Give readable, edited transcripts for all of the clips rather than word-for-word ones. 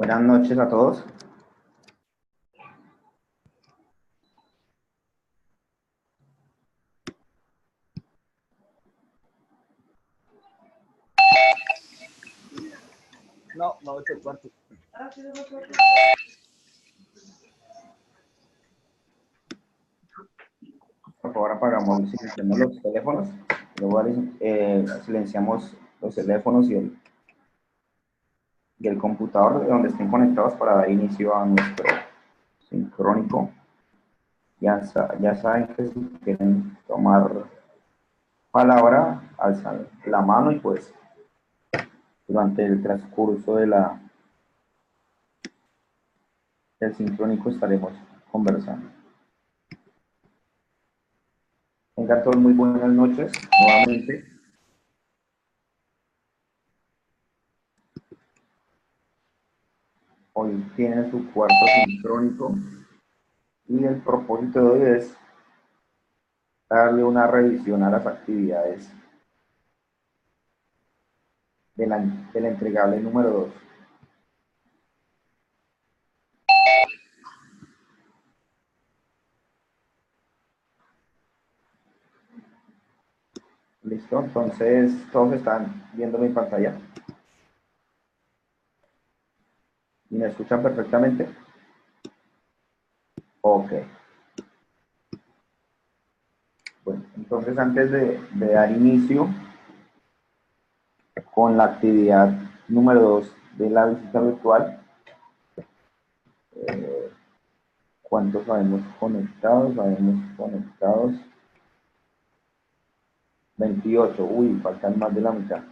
Buenas noches a todos. No, 8:15. Por favor, apagamos, silenciamos los teléfonos. Luego silenciamos los teléfonos y el computador de donde estén conectados para dar inicio a nuestro sincrónico. Ya saben que si quieren tomar palabra, alzan la mano y pues durante el transcurso del sincrónico estaremos conversando. Tengan todos muy buenas noches nuevamente. Hoy tienen su cuarto sincrónico y el propósito de hoy es darle una revisión a las actividades del entregable número 2. ¿Listo? Entonces, ¿todos están viendo mi pantalla? ¿Y me escuchan perfectamente? Ok. Bueno, entonces antes de dar inicio con la actividad número 2 de la visita virtual, ¿cuántos habemos conectados? Habemos conectados 28. Uy, faltan más de la mitad.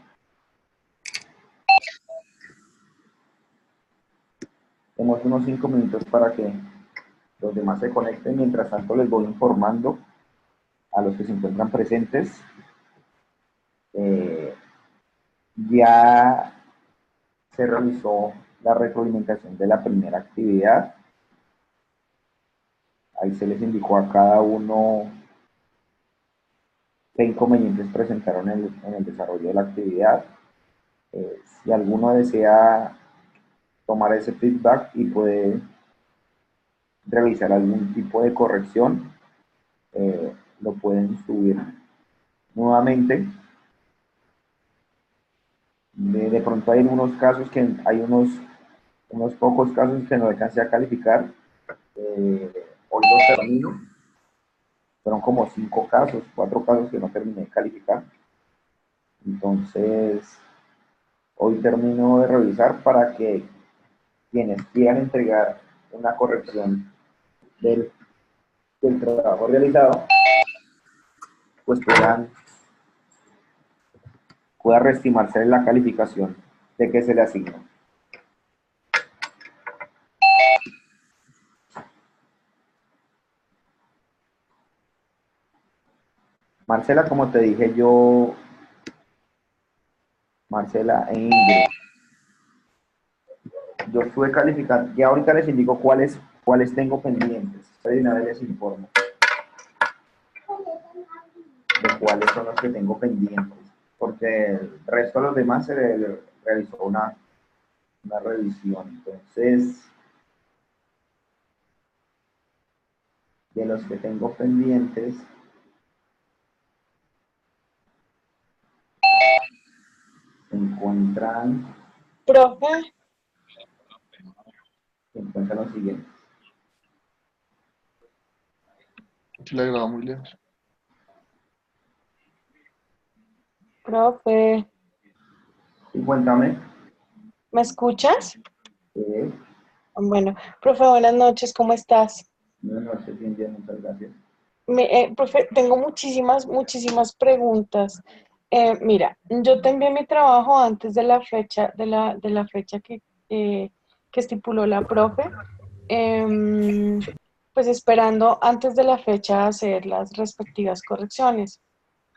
Tenemos unos 5 minutos para que los demás se conecten. Mientras tanto, les voy informando a los que se encuentran presentes. Ya se realizó la retroalimentación de la primera actividad. Ahí se les indicó a cada uno qué inconvenientes presentaron en el desarrollo de la actividad. Si alguno desea tomar ese feedback y puede realizar algún tipo de corrección, lo pueden subir nuevamente. De pronto hay unos casos que hay unos pocos casos que no alcancé a calificar. Hoy los termino. Fueron como 5 casos, 4 casos que no terminé de calificar. Entonces, hoy termino de revisar para que quienes quieran entregar una corrección del trabajo realizado, pues pueda reestimarse la calificación de que se le asignó. Marcela, como te dije yo, Marcela e Ingrid, yo estuve calificando, ya ahorita les indico cuáles tengo pendientes, de una vez les informo de cuáles son los que tengo pendientes, porque el resto de los demás se le realizó una revisión. Entonces, de los que tengo pendientes, se encuentran los siguientes. Se le graba muy lejos. Profe, Y cuéntame. ¿me escuchas? eh, Bueno, profe, buenas noches, ¿cómo estás? Buenas noches, bien, muchas gracias. Profe, tengo muchísimas preguntas. Mira, yo te envié mi trabajo antes de la fecha, de la fecha que estipuló la profe, pues esperando antes de la fecha hacer las respectivas correcciones.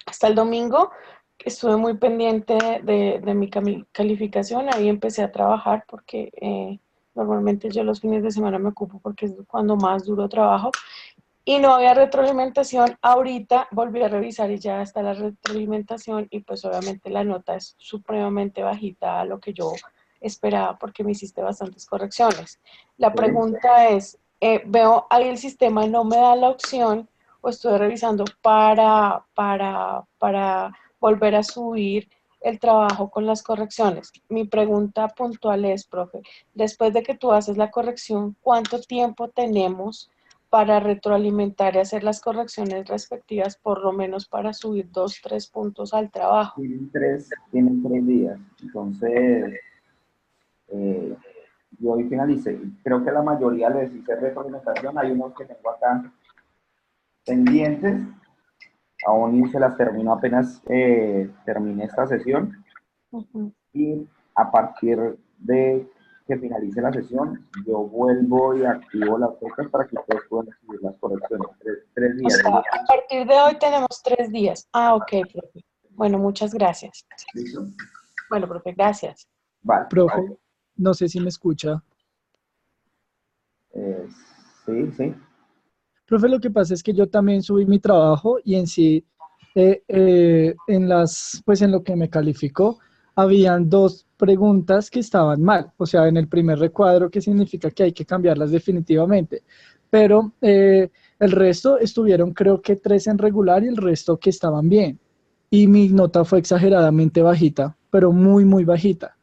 Hasta el domingo estuve muy pendiente de mi calificación, ahí empecé a trabajar porque normalmente yo los fines de semana me ocupo porque es cuando más duro trabajo y no había retroalimentación. Ahorita volví a revisar y ya está la retroalimentación y pues obviamente la nota es supremamente bajita a lo que yo esperaba porque me hiciste bastantes correcciones. La ¿sí? pregunta es, veo ahí el sistema no me da la opción o estoy revisando para volver a subir el trabajo con las correcciones. Mi pregunta puntual es, profe, después de que tú haces la corrección, ¿cuánto tiempo tenemos para retroalimentar y hacer las correcciones respectivas, por lo menos para subir 2, 3 puntos al trabajo? Tienen 3 días. Entonces, eh, yo hoy finalicé. Creo que la mayoría les hice retroalimentación. Hay unos que tengo acá pendientes. Aún ni se las termino, apenas terminé esta sesión. Ujú. Y a partir de que finalice la sesión, yo vuelvo y activo las fechas para que ustedes puedan subir las correcciones. Tres O días. sea, a partir de hoy tenemos 3 días. Ah, ok, profe. Bueno, muchas gracias. ¿Listo? Bueno, profe, gracias. Vale. Profe, Ok. no sé si me escucha. Eh, sí, sí. Profe, lo que pasa es que yo también subí mi trabajo y en sí, pues en lo que me calificó, habían dos preguntas que estaban mal. O sea, en el primer recuadro, que significa que hay que cambiarlas definitivamente. Pero el resto estuvieron, creo que 3 en regular y el resto que estaban bien. Y mi nota fue exageradamente bajita, pero muy, muy bajita.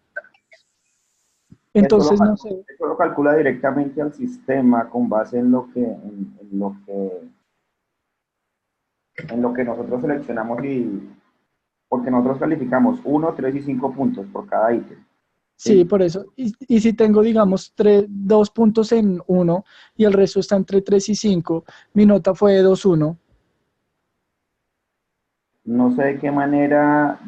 Eso lo, Entonces, no sé. eso lo calcula directamente al sistema con base en lo que nosotros seleccionamos y porque nosotros calificamos 1, 3 y 5 puntos por cada ítem. Sí, ¿Sí? por eso. Y si tengo, digamos, 2 puntos en uno y el resto está entre 3 y 5, mi nota fue de 2,1. No sé de qué manera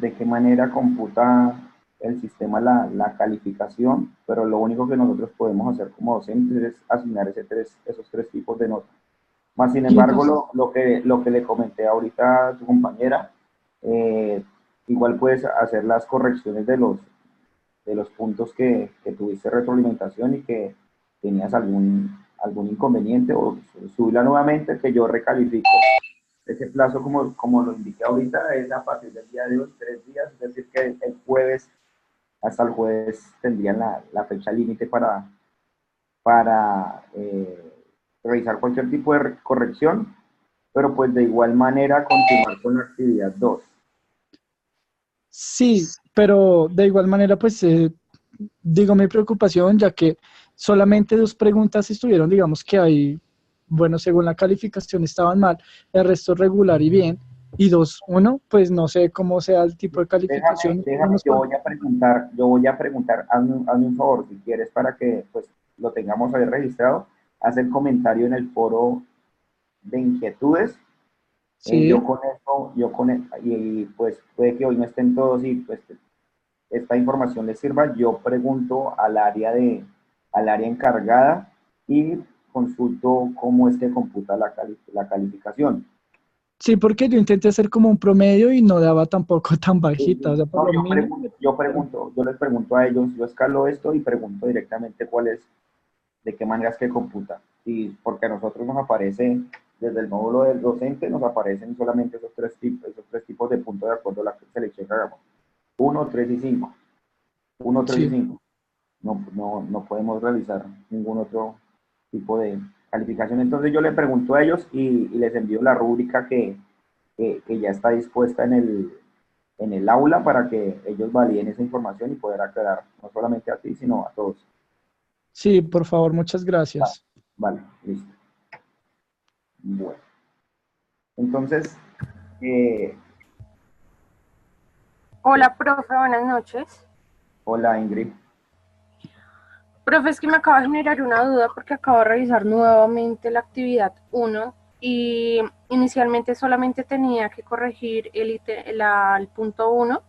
computa el sistema la calificación, pero lo único que nosotros podemos hacer como docentes es asignar esos 3 tipos de notas. Más sin Y embargo, entonces, lo que le comenté ahorita a tu compañera, eh, igual puedes hacer las correcciones de los puntos que tuviste retroalimentación y que tenías algún inconveniente o subirla nuevamente que yo recalifico. Ese plazo, como lo indiqué ahorita, es a partir del día de hoy, 3 días, es decir, que hasta el jueves tendrían la fecha límite para realizar cualquier tipo de corrección, pero pues de igual manera continuar con la actividad 2. sí, pero de igual manera, pues digo mi preocupación, ya que solamente 2 preguntas estuvieron, digamos que ahí, bueno, según la calificación estaban mal, el resto regular y bien, y 2,1, pues no sé cómo sea el tipo de Déjame, calificación. déjame, yo voy a preguntar, hazme un favor, si quieres, para que pues lo tengamos ahí registrado, haz el comentario en el foro de inquietudes. Sí, Y pues puede que hoy no estén todos y pues esta información les sirva. Yo pregunto al área encargada y consulto cómo es que computa la calificación. sí, porque yo intenté hacer como un promedio y no daba tampoco tan Sí, bajita, o sí. sea, por No, lo mínimo. yo les pregunto a ellos, yo escalo esto y pregunto directamente de qué manera es que computa. Y porque a nosotros nos aparece, desde el módulo del docente, nos aparecen solamente esos tres tipos de puntos de acuerdo a la selección que hagamos. 1, 3 y 5. 1, 3 y Sí. 5. No podemos realizar ningún otro tipo de calificación. Entonces yo le pregunto a ellos y les envío la rúbrica que ya está dispuesta en el aula para que ellos validen esa información y poder aclarar no solamente a ti, sino a todos. Sí, por favor, muchas Vale, gracias. vale, listo. Bueno, entonces, eh, Hola, profe, buenas noches. hola Ingrid. Profe, es que me acaba de generar una duda porque acabo de revisar nuevamente la actividad 1 y inicialmente solamente tenía que corregir el punto 1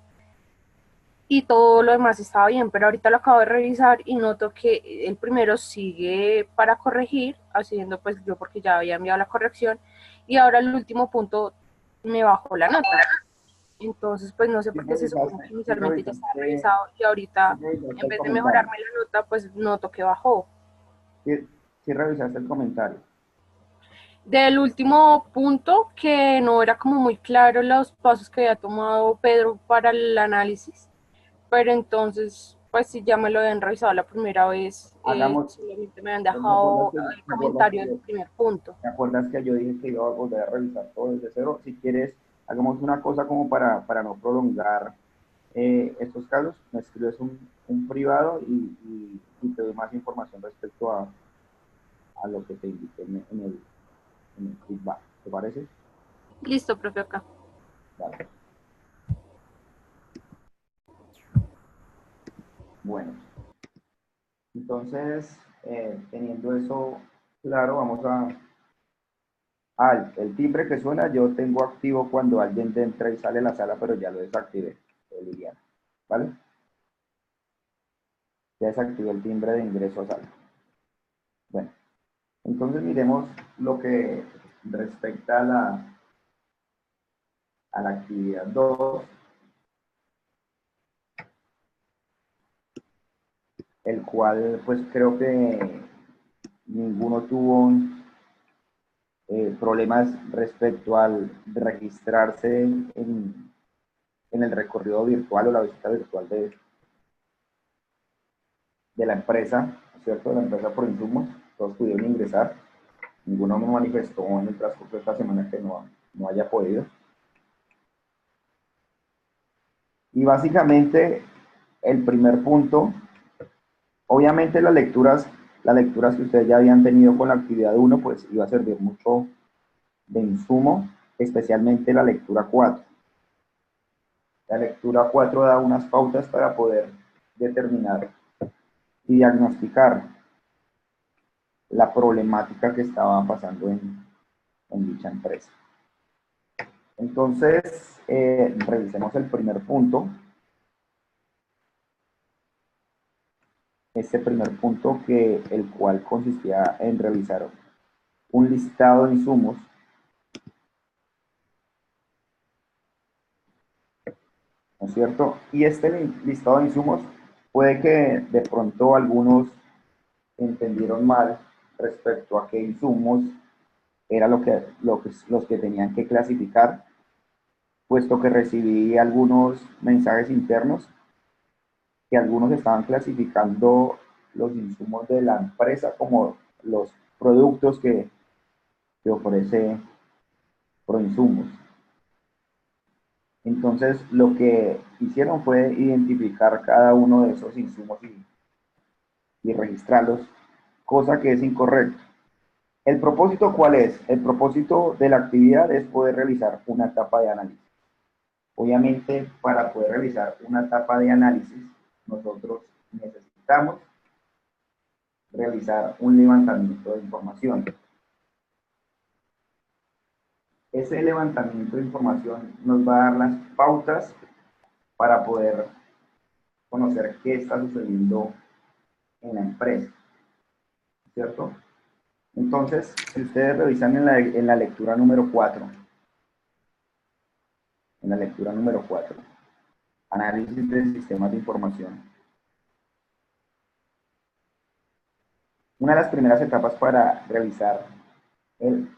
y todo lo demás estaba bien, pero ahorita lo acabo de revisar y noto que el primero sigue para corregir, haciendo pues yo porque ya había enviado la corrección y ahora el último punto me bajó la nota. Entonces, pues no sé ¿Sí por qué se supone que sí inicialmente ya estaba revisaste, revisado y ahorita, sí revisaste en el vez de comentario? mejorarme la nota, pues noto que bajó. Sí revisaste el comentario. Del último punto, que no era como muy claro los pasos que había tomado Pedro para el análisis, pero entonces Pues si ya me lo habían revisado la primera vez, Hagamos, solamente me han ¿te dejado acuerdas el te acuerdas comentario del que- primer punto. ¿te acuerdas que yo dije que iba a volver a revisar todo desde cero? Si quieres, hagamos una cosa como para no prolongar estos casos. Me escribes un privado y te doy más información respecto a lo que te indiqué en el feedback. ¿Te parece? Listo, profe, acá. Vale. Bueno, entonces, teniendo eso claro, vamos el timbre que suena, yo tengo activo cuando alguien entra y sale de la sala, pero ya lo desactivé, Liliana, ¿vale? Ya desactivé el timbre de ingreso a sala. Bueno, entonces miremos lo que respecta a la actividad 2, el cual pues creo que ninguno tuvo problemas respecto al registrarse en el recorrido virtual o la visita virtual de la empresa, ¿cierto? De la empresa por insumos, todos pudieron ingresar, ninguno me manifestó en el transcurso de esta semana que no haya podido. Y básicamente el primer punto, obviamente las lecturas que ustedes ya habían tenido con la actividad 1, pues iba a servir mucho de insumo, especialmente la lectura 4. La lectura 4 da unas pautas para poder determinar y diagnosticar la problemática que estaba pasando en dicha empresa. Entonces, revisemos el primer punto. Este primer punto, el cual consistía en realizar un listado de insumos ¿no es cierto? Y este listado de insumos puede que de pronto algunos entendieron mal respecto a qué insumos era los que tenían que clasificar, puesto que recibí algunos mensajes internos que algunos estaban clasificando los insumos de la empresa como los productos que ofrece Proinsumos. Entonces, lo que hicieron fue identificar cada uno de esos insumos y registrarlos, cosa que es incorrecto. ¿El propósito cuál es? El propósito de la actividad es poder realizar una etapa de análisis. Obviamente, para poder realizar una etapa de análisis, nosotros necesitamos realizar un levantamiento de información. Ese levantamiento de información nos va a dar las pautas para poder conocer qué está sucediendo en la empresa, ¿cierto? Entonces, si ustedes revisan en la lectura número 4, análisis de sistemas de información, una de las primeras etapas para realizar el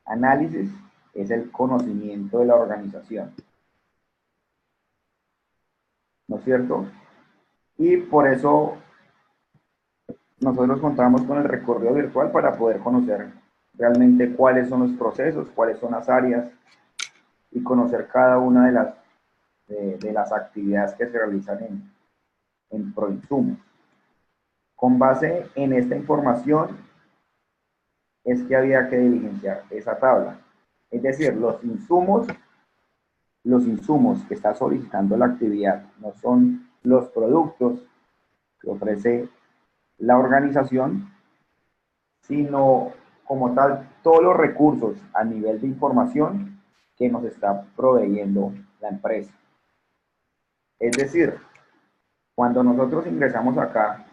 análisis es el conocimiento de la organización, ¿no es cierto? Y por eso nosotros contamos con el recorrido virtual para poder conocer realmente cuáles son los procesos, cuáles son las áreas y conocer cada una de las actividades que se realizan en Proinsumos. Con base en esta información es que había que diligenciar esa tabla. Es decir, los insumos que está solicitando la actividad no son los productos que ofrece la organización, sino como tal todos los recursos a nivel de información que nos está proveyendo la empresa. Es decir, cuando nosotros ingresamos acá,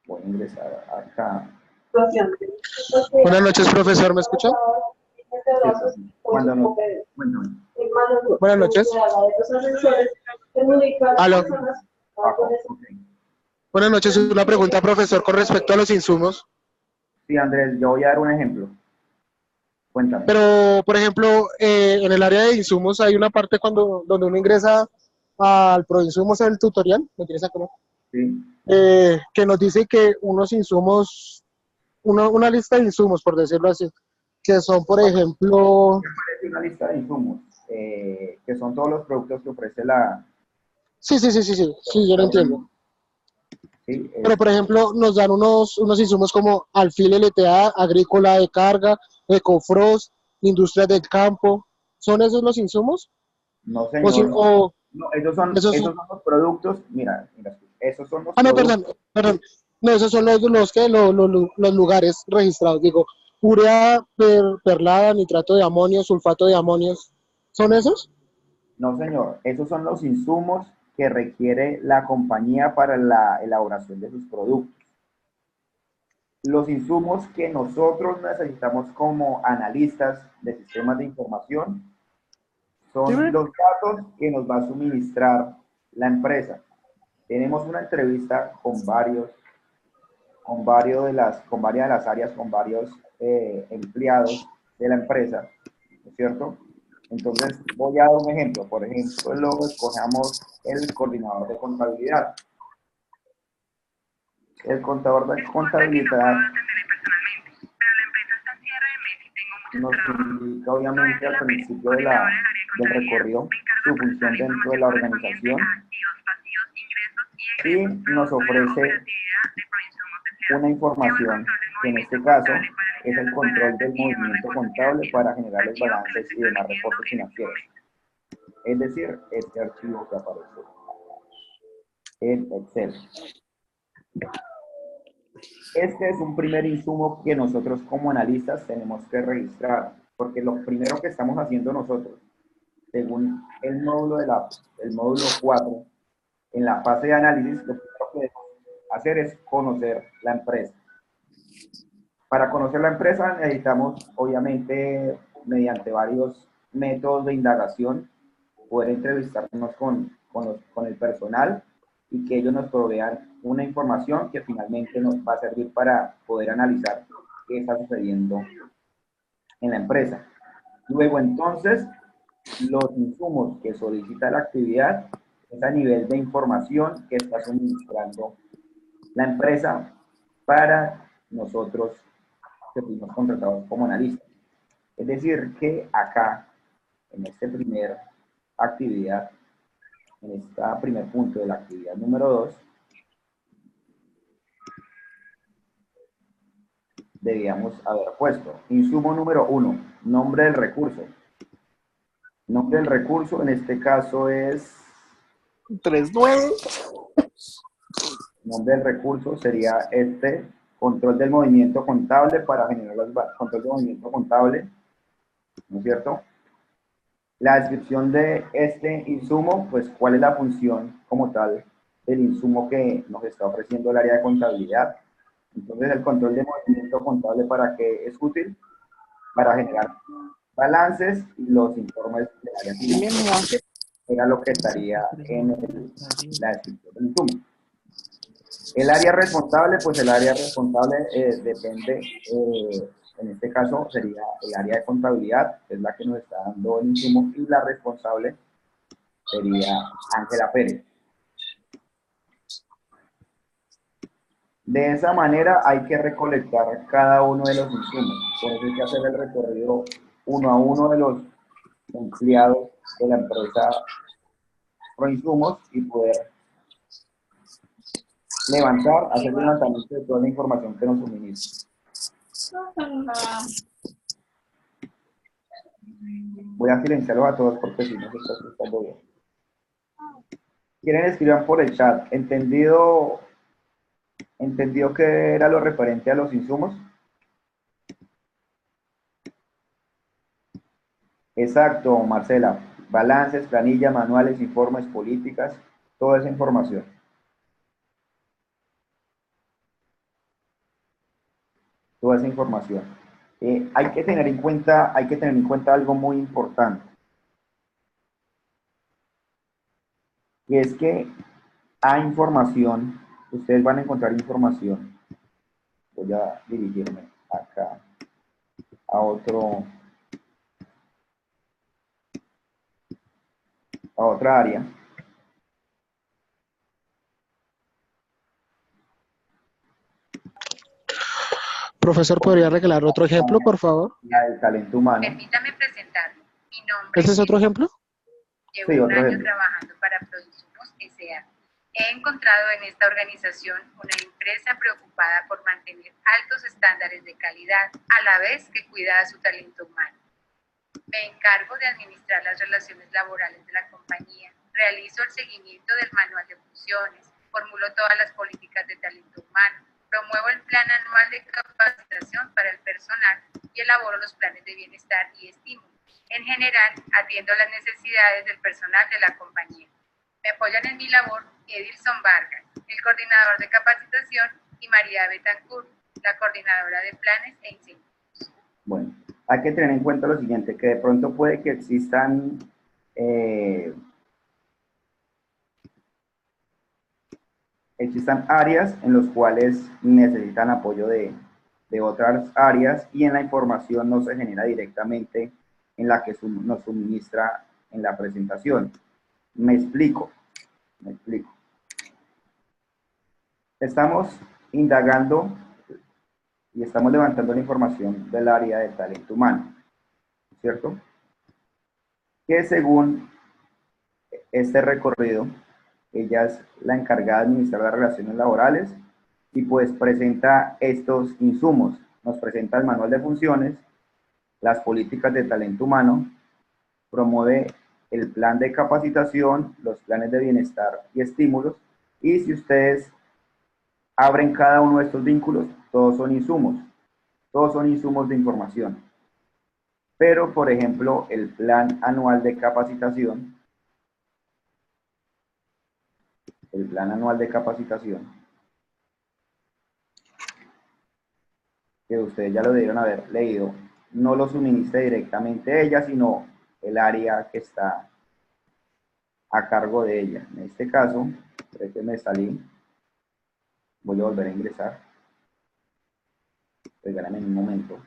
voy a ingresar acá. Buenas noches, profesor, ¿me escucha? Bueno, Buenas noches. Aló. Buenas noches, una pregunta, profesor, con respecto a los insumos. sí, Andrés, yo voy a dar un ejemplo. Cuéntame. Pero, por ejemplo, en el área de insumos hay una parte donde uno ingresa al Proinsumos el tutorial, ¿me tienes acá? Sí. Que nos dice que unos insumos, una lista de insumos, por decirlo así, que son, por ejemplo... Me parece una lista de insumos, que son todos los productos que ofrece la... Sí, yo lo entiendo. Sí, Pero, por ejemplo, nos dan unos insumos como Alfil LTA, Agrícola de Carga, Ecofrost, Industrias del Campo. ¿Son esos los insumos? no, O, señor, no. o No, esos esos son los productos, mira, esos son los no, productos. perdón. No, esos son los lugares registrados. Digo, urea perlada, nitrato de amonio, sulfato de amonio. ¿Son esos? No, señor, esos son los insumos que requiere la compañía para la elaboración de sus productos. Los insumos que nosotros necesitamos como analistas de sistemas de información son Dime. los datos que nos va a suministrar la empresa. Tenemos una entrevista con varias de las áreas, con varios empleados de la empresa, ¿no es cierto? Entonces, voy a dar un ejemplo. Por ejemplo, luego escogemos el coordinador de contabilidad. El contador de contabilidad nos indica, obviamente, al principio del recorrido, su función dentro de la organización y nos ofrece una información que en este caso es el control del movimiento contable para generar los balances y demás reportes financieros. Es decir, este archivo que aparece en Excel. Este es un primer insumo que nosotros como analistas tenemos que registrar, porque lo primero que estamos haciendo nosotros, según el módulo, el módulo 4, en la fase de análisis, lo primero que debemos hacer es conocer la empresa. Para conocer la empresa necesitamos, obviamente, mediante varios métodos de indagación, poder entrevistarnos con el personal y que ellos nos provean una información que finalmente nos va a servir para poder analizar qué está sucediendo en la empresa. Luego, entonces, los insumos que solicita la actividad es a nivel de información que está suministrando la empresa para nosotros que fuimos contratados como analistas. Es decir, que acá, en esta primer actividad, en este primer punto de la actividad número 2, debíamos haber puesto insumo número 1, nombre del recurso. Nombre del recurso en este caso es 3.9. nombre del recurso sería este, control del movimiento contable para generar control de movimiento contable, ¿no es cierto? La descripción de este insumo, pues cuál es la función como tal del insumo que nos está ofreciendo el área de contabilidad. Entonces, el control de movimiento contable, ¿para qué es útil? Para generar balances y los informes del área financiera. Era lo que estaría en la descripción del insumo. El área responsable, pues el área responsable depende, en este caso sería el área de contabilidad, que es la que nos está dando el insumo, y la responsable sería Ángela Pérez. De esa manera hay que recolectar cada uno de los insumos. Por eso hay que hacer el recorrido uno a uno de los empleados de la empresa Proinsumos y poder hacer el levantamiento de toda la información que nos suministra. Voy a silenciarlos a todos porque si no se está escuchando bien. Quieren escriban por el chat. ¿Entendido qué era lo referente a los insumos? Exacto, Marcela. Balances, planillas, manuales, informes, políticas, toda esa información. Toda esa información. Hay que tener en cuenta algo muy importante. Y es que hay información, ustedes van a encontrar información. Voy a dirigirme acá a otra área. Profesor, ¿podría regalar otro ejemplo, por favor? La del talento humano. Permítame presentarme. Mi nombre ¿Ese es otro ejemplo? Llevo Sí, un otro año ejemplo. trabajando para Prodisumos S.A. He encontrado en esta organización una empresa preocupada por mantener altos estándares de calidad a la vez que cuida a su talento humano. Me encargo de administrar las relaciones laborales de la compañía, realizo el seguimiento del manual de funciones, formulo todas las políticas de talento humano, promuevo el plan anual de capacitación para el personal y elaboro los planes de bienestar y estímulo. En general, atiendo las necesidades del personal de la compañía. Me apoyan en mi labor Edilson Vargas, el coordinador de capacitación, y María Betancourt, la coordinadora de planes e incentivos. Bueno, hay que tener en cuenta lo siguiente, que de pronto puede que existan áreas en las cuales necesitan apoyo de otras áreas y en la información no se genera directamente en la que nos suministra en la presentación. Me explico. Estamos indagando y estamos levantando la información del área de talento humano, ¿cierto? Que según este recorrido, ella es la encargada de administrar las relaciones laborales y pues presenta estos insumos. Nos presenta el manual de funciones, las políticas de talento humano, promueve el plan de capacitación, los planes de bienestar y estímulos, y si ustedes abren cada uno de estos vínculos, todos son insumos de información. Pero, por ejemplo, el plan anual de capacitación, que ustedes ya lo debieron haber leído, no lo suministra directamente ella, sino el área que está a cargo de ella. En este caso, creo que me salí, voy a volver a ingresar. Regálame un momento.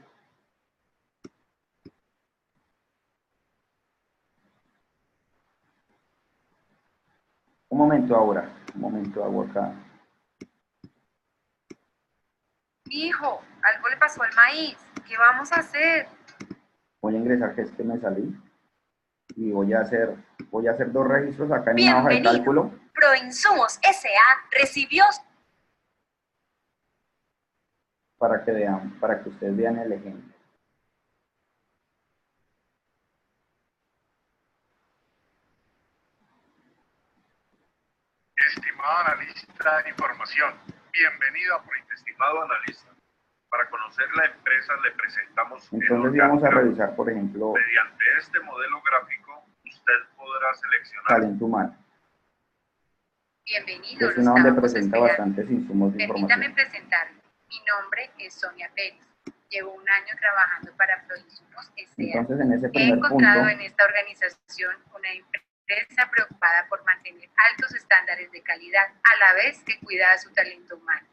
Un momento hago acá. Hijo, algo le pasó al maíz. ¿Qué vamos a hacer? Voy a ingresar, que es que me salí. Y voy a hacer 2 registros acá en una hoja de cálculo. Proinsumos S.A. recibió... Para que ustedes vean el ejemplo. Estimado analista de información, bienvenido a Prointestimado Analista. Para conocer la empresa le presentamos Entonces vamos a revisar, por ejemplo, mediante este modelo gráfico, usted podrá seleccionar talento humano. Bienvenido, Es lo una donde estábamos presenta esperando. bastantes insumos de Permítame información. presentarme. Mi nombre es Sonia Pérez. Llevo un año trabajando para Proinsumos S.A. Entonces, en ese He primer encontrado punto, en esta organización una empresa preocupada por mantener altos estándares de calidad a la vez que cuida a su talento humano.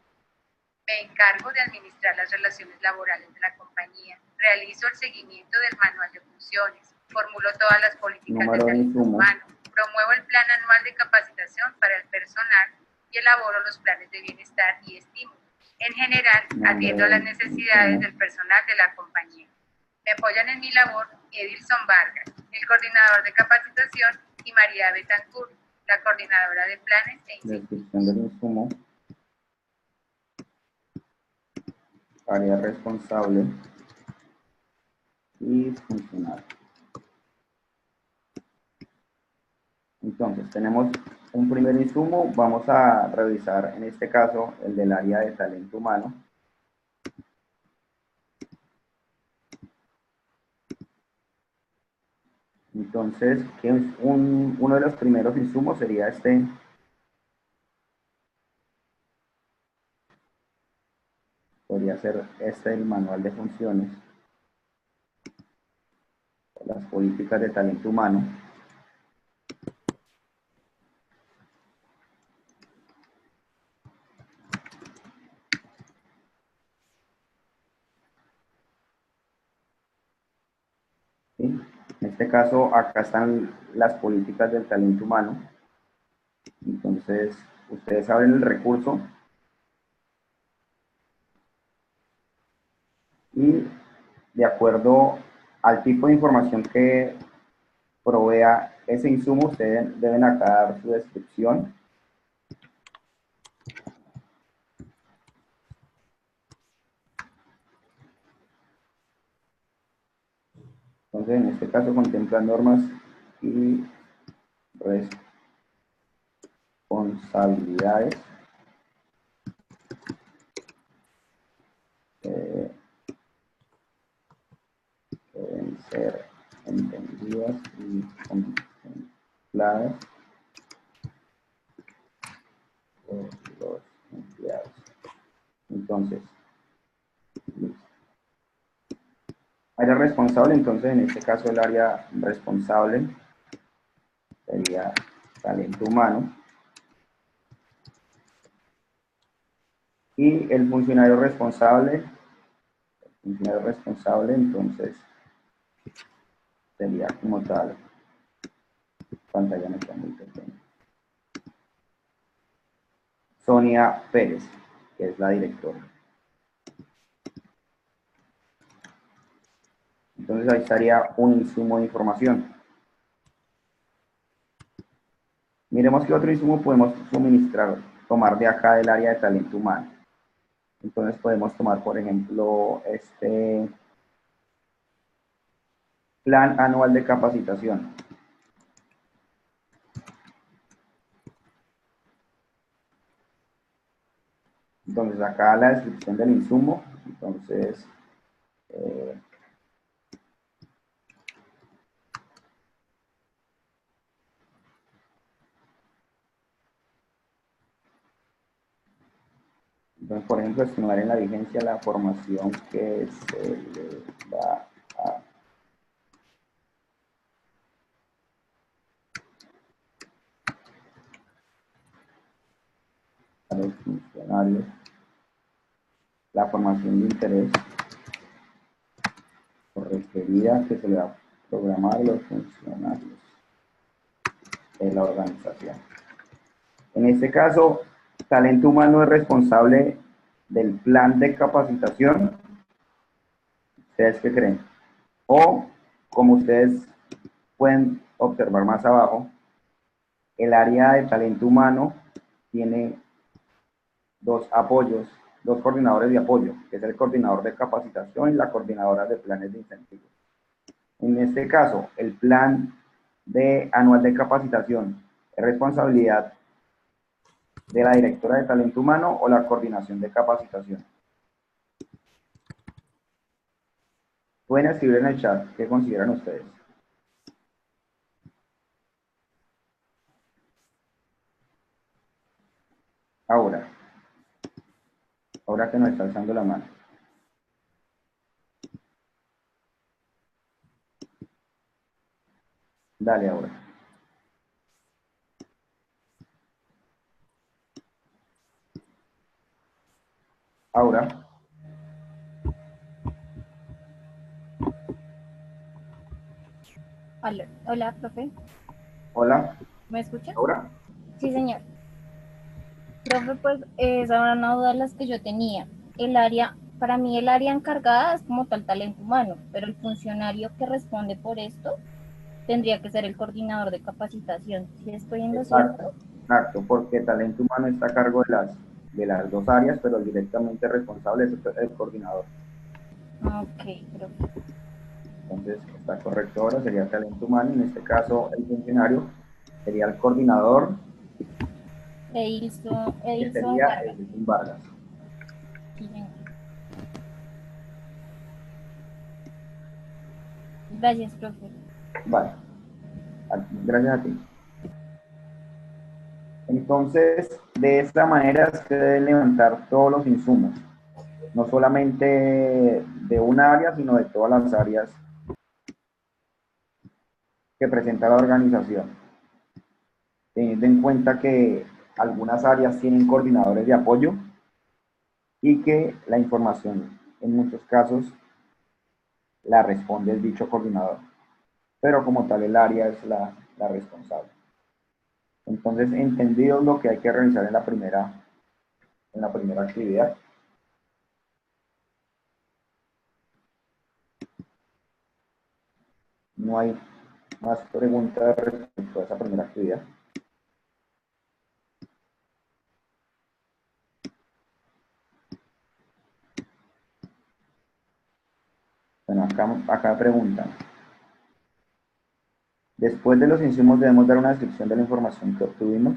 Me encargo de administrar las relaciones laborales de la compañía, realizo el seguimiento del manual de funciones, formulo todas las políticas de número de talento insumos, humano, promuevo el plan anual de capacitación para el personal y elaboro los planes de bienestar y estímulo. En general, atiendo las necesidades del personal de la compañía. Me apoyan en mi labor Edilson Vargas, el coordinador de capacitación, y María Betancourt, la coordinadora de planes e incentivos. descripción del insumo, área responsable y funcional. Entonces, tenemos un primer insumo, vamos a revisar en este caso el del área de talento humano. Entonces, uno de los primeros insumos sería este. Podría ser este el manual de funciones, las políticas de talento humano. ¿Sí? En este caso, acá están las políticas del talento humano. Entonces, ustedes abren el recurso de acuerdo al tipo de información que provea ese insumo, ustedes deben acá dar su descripción. Entonces, en este caso contempla normas y responsabilidades que deben ser entendidas y contempladas por los empleados. Entonces, área responsable, entonces en este caso el área responsable sería talento humano. Y el funcionario responsable entonces sería como tal, pantalla no está muy pequeña, Sonia Pérez, que es la directora. Entonces ahí estaría un insumo de información. Miremos qué otro insumo podemos suministrar, tomar de acá del área de talento humano. Entonces podemos tomar, por ejemplo, este plan anual de capacitación. Entonces acá la descripción del insumo, entonces por ejemplo, estimar en la vigencia la formación que se le va a los funcionarios, la formación de interés requerida que se le va a programar a los funcionarios de la organización. En este caso, talento humano es responsable del plan de capacitación. ¿Ustedes qué creen? O, como ustedes pueden observar más abajo, el área de talento humano tiene dos apoyos, dos coordinadores de apoyo, que es el coordinador de capacitación y la coordinadora de planes de incentivos. En este caso, el plan anual de capacitación es responsabilidad de la directora de talento humano o la coordinación de capacitación. Pueden escribir en el chat qué consideran ustedes. Ahora que nos está alzando la mano. Dale ahora. Ahora. Hola, hola, profe. Hola. ¿Me escucha? ¿Ahora? Sí, señor. Profe, pues esa era una duda de las que yo tenía. El área, para mí el área encargada es como tal talento humano, pero el funcionario que responde por esto tendría que ser el coordinador de capacitación. ¿Sí estoy en lo cierto? Exacto, porque talento humano está a cargo de las dos áreas, pero directamente responsable es el coordinador. Ok, profe. Entonces, está correcto ahora, sería talento humano, en este caso el funcionario sería el coordinador, Edilson que sería Vargas. Edilson Vargas. Sí, señor. Gracias, profe. Vale, gracias a ti. Entonces, de esta manera se deben levantar todos los insumos, no solamente de un área, sino de todas las áreas que presenta la organización. Teniendo en cuenta que algunas áreas tienen coordinadores de apoyo y que la información en muchos casos la responde el dicho coordinador, pero como tal el área es la responsable. Entonces, entendido lo que hay que realizar en la primera actividad. No hay más preguntas respecto a esa primera actividad. Bueno, acá preguntan. Después de los insumos debemos dar una descripción de la información que obtuvimos.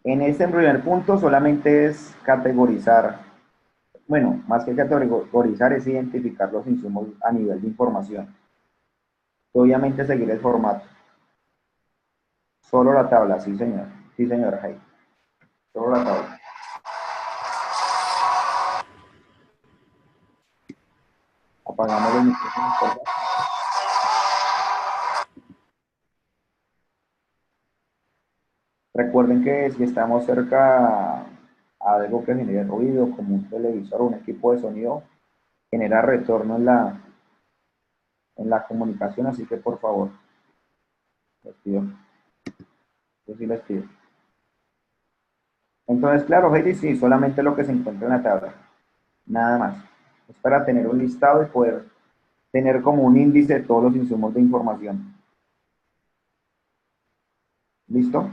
En este primer punto solamente es categorizar, bueno, más que categorizar es identificar los insumos a nivel de información. Obviamente seguir el formato. Solo la tabla, sí señor. Sí señora Heidi. Solo la tabla. Apagamos los micrófonos, por favor. Recuerden que si estamos cerca a algo que genere ruido, como un televisor o un equipo de sonido, genera retorno en la comunicación, así que por favor, les pido. Yo sí les pido. Entonces, claro, Heidi, sí, solamente lo que se encuentra en la tabla. Nada más. Es para tener un listado y poder tener como un índice de todos los insumos de información. ¿Listo?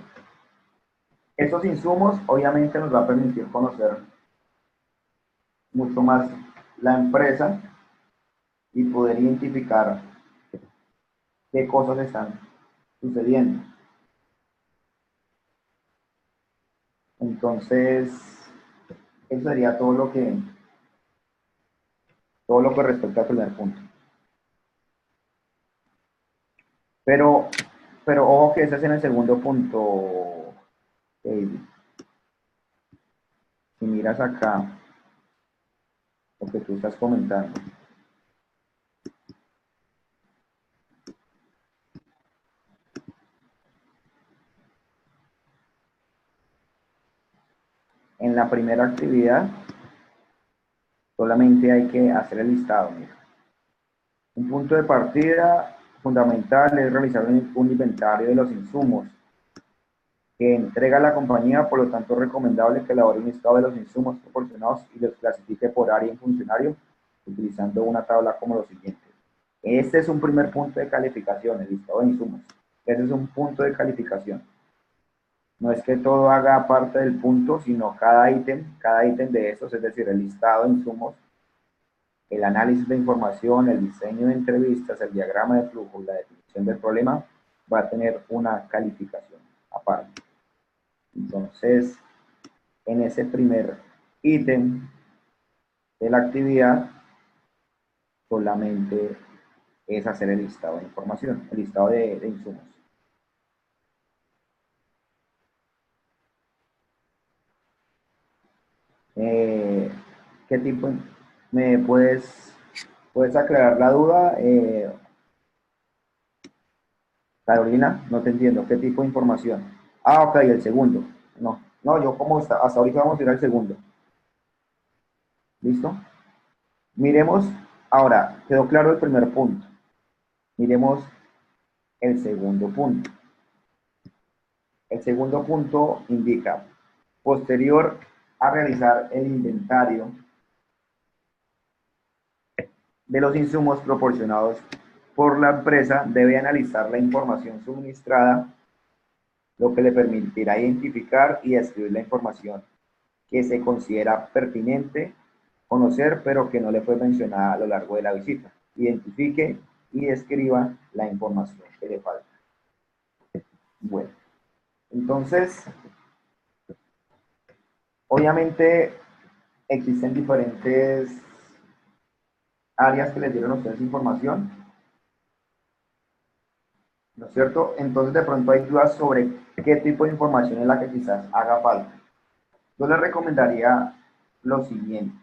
Estos insumos obviamente nos va a permitir conocer mucho más la empresa y poder identificar qué cosas están sucediendo. Entonces, eso sería todo lo que respecta al primer punto. Pero ojo que ese es en el segundo punto. Si miras acá, lo que tú estás comentando. En la primera actividad, solamente hay que hacer el listado. Mira. Un punto de partida fundamental es realizar un inventario de los insumos que entrega la compañía, por lo tanto es recomendable que elabore un listado de los insumos proporcionados y los clasifique por área en funcionario, utilizando una tabla como lo siguiente. Este es un primer punto de calificación, el listado de insumos. Ese es un punto de calificación. No es que todo haga parte del punto, sino cada ítem de esos, es decir, el listado de insumos, el análisis de información, el diseño de entrevistas, el diagrama de flujo y la definición del problema, va a tener una calificación aparte. Entonces, en ese primer ítem de la actividad, solamente es hacer el listado de información, el listado de insumos. ¿Qué tipo? ¿Me puedes aclarar la duda? Carolina, no te entiendo. ¿Qué tipo de información? Ah, ok, el segundo. No, yo como hasta ahorita vamos a ir al segundo. ¿Listo? Miremos, ahora, quedó claro el primer punto. Miremos el segundo punto. El segundo punto indica, posterior a realizar el inventario de los insumos proporcionados por la empresa, debe analizar la información suministrada, lo que le permitirá identificar y describir la información que se considera pertinente conocer, pero que no le fue mencionada a lo largo de la visita. Identifique y describa la información que le falta. Bueno, entonces, obviamente existen diferentes áreas que les dieron a ustedes información, ¿no es cierto? Entonces de pronto hay dudas sobre qué tipo de información es la que quizás haga falta. Yo les recomendaría lo siguiente.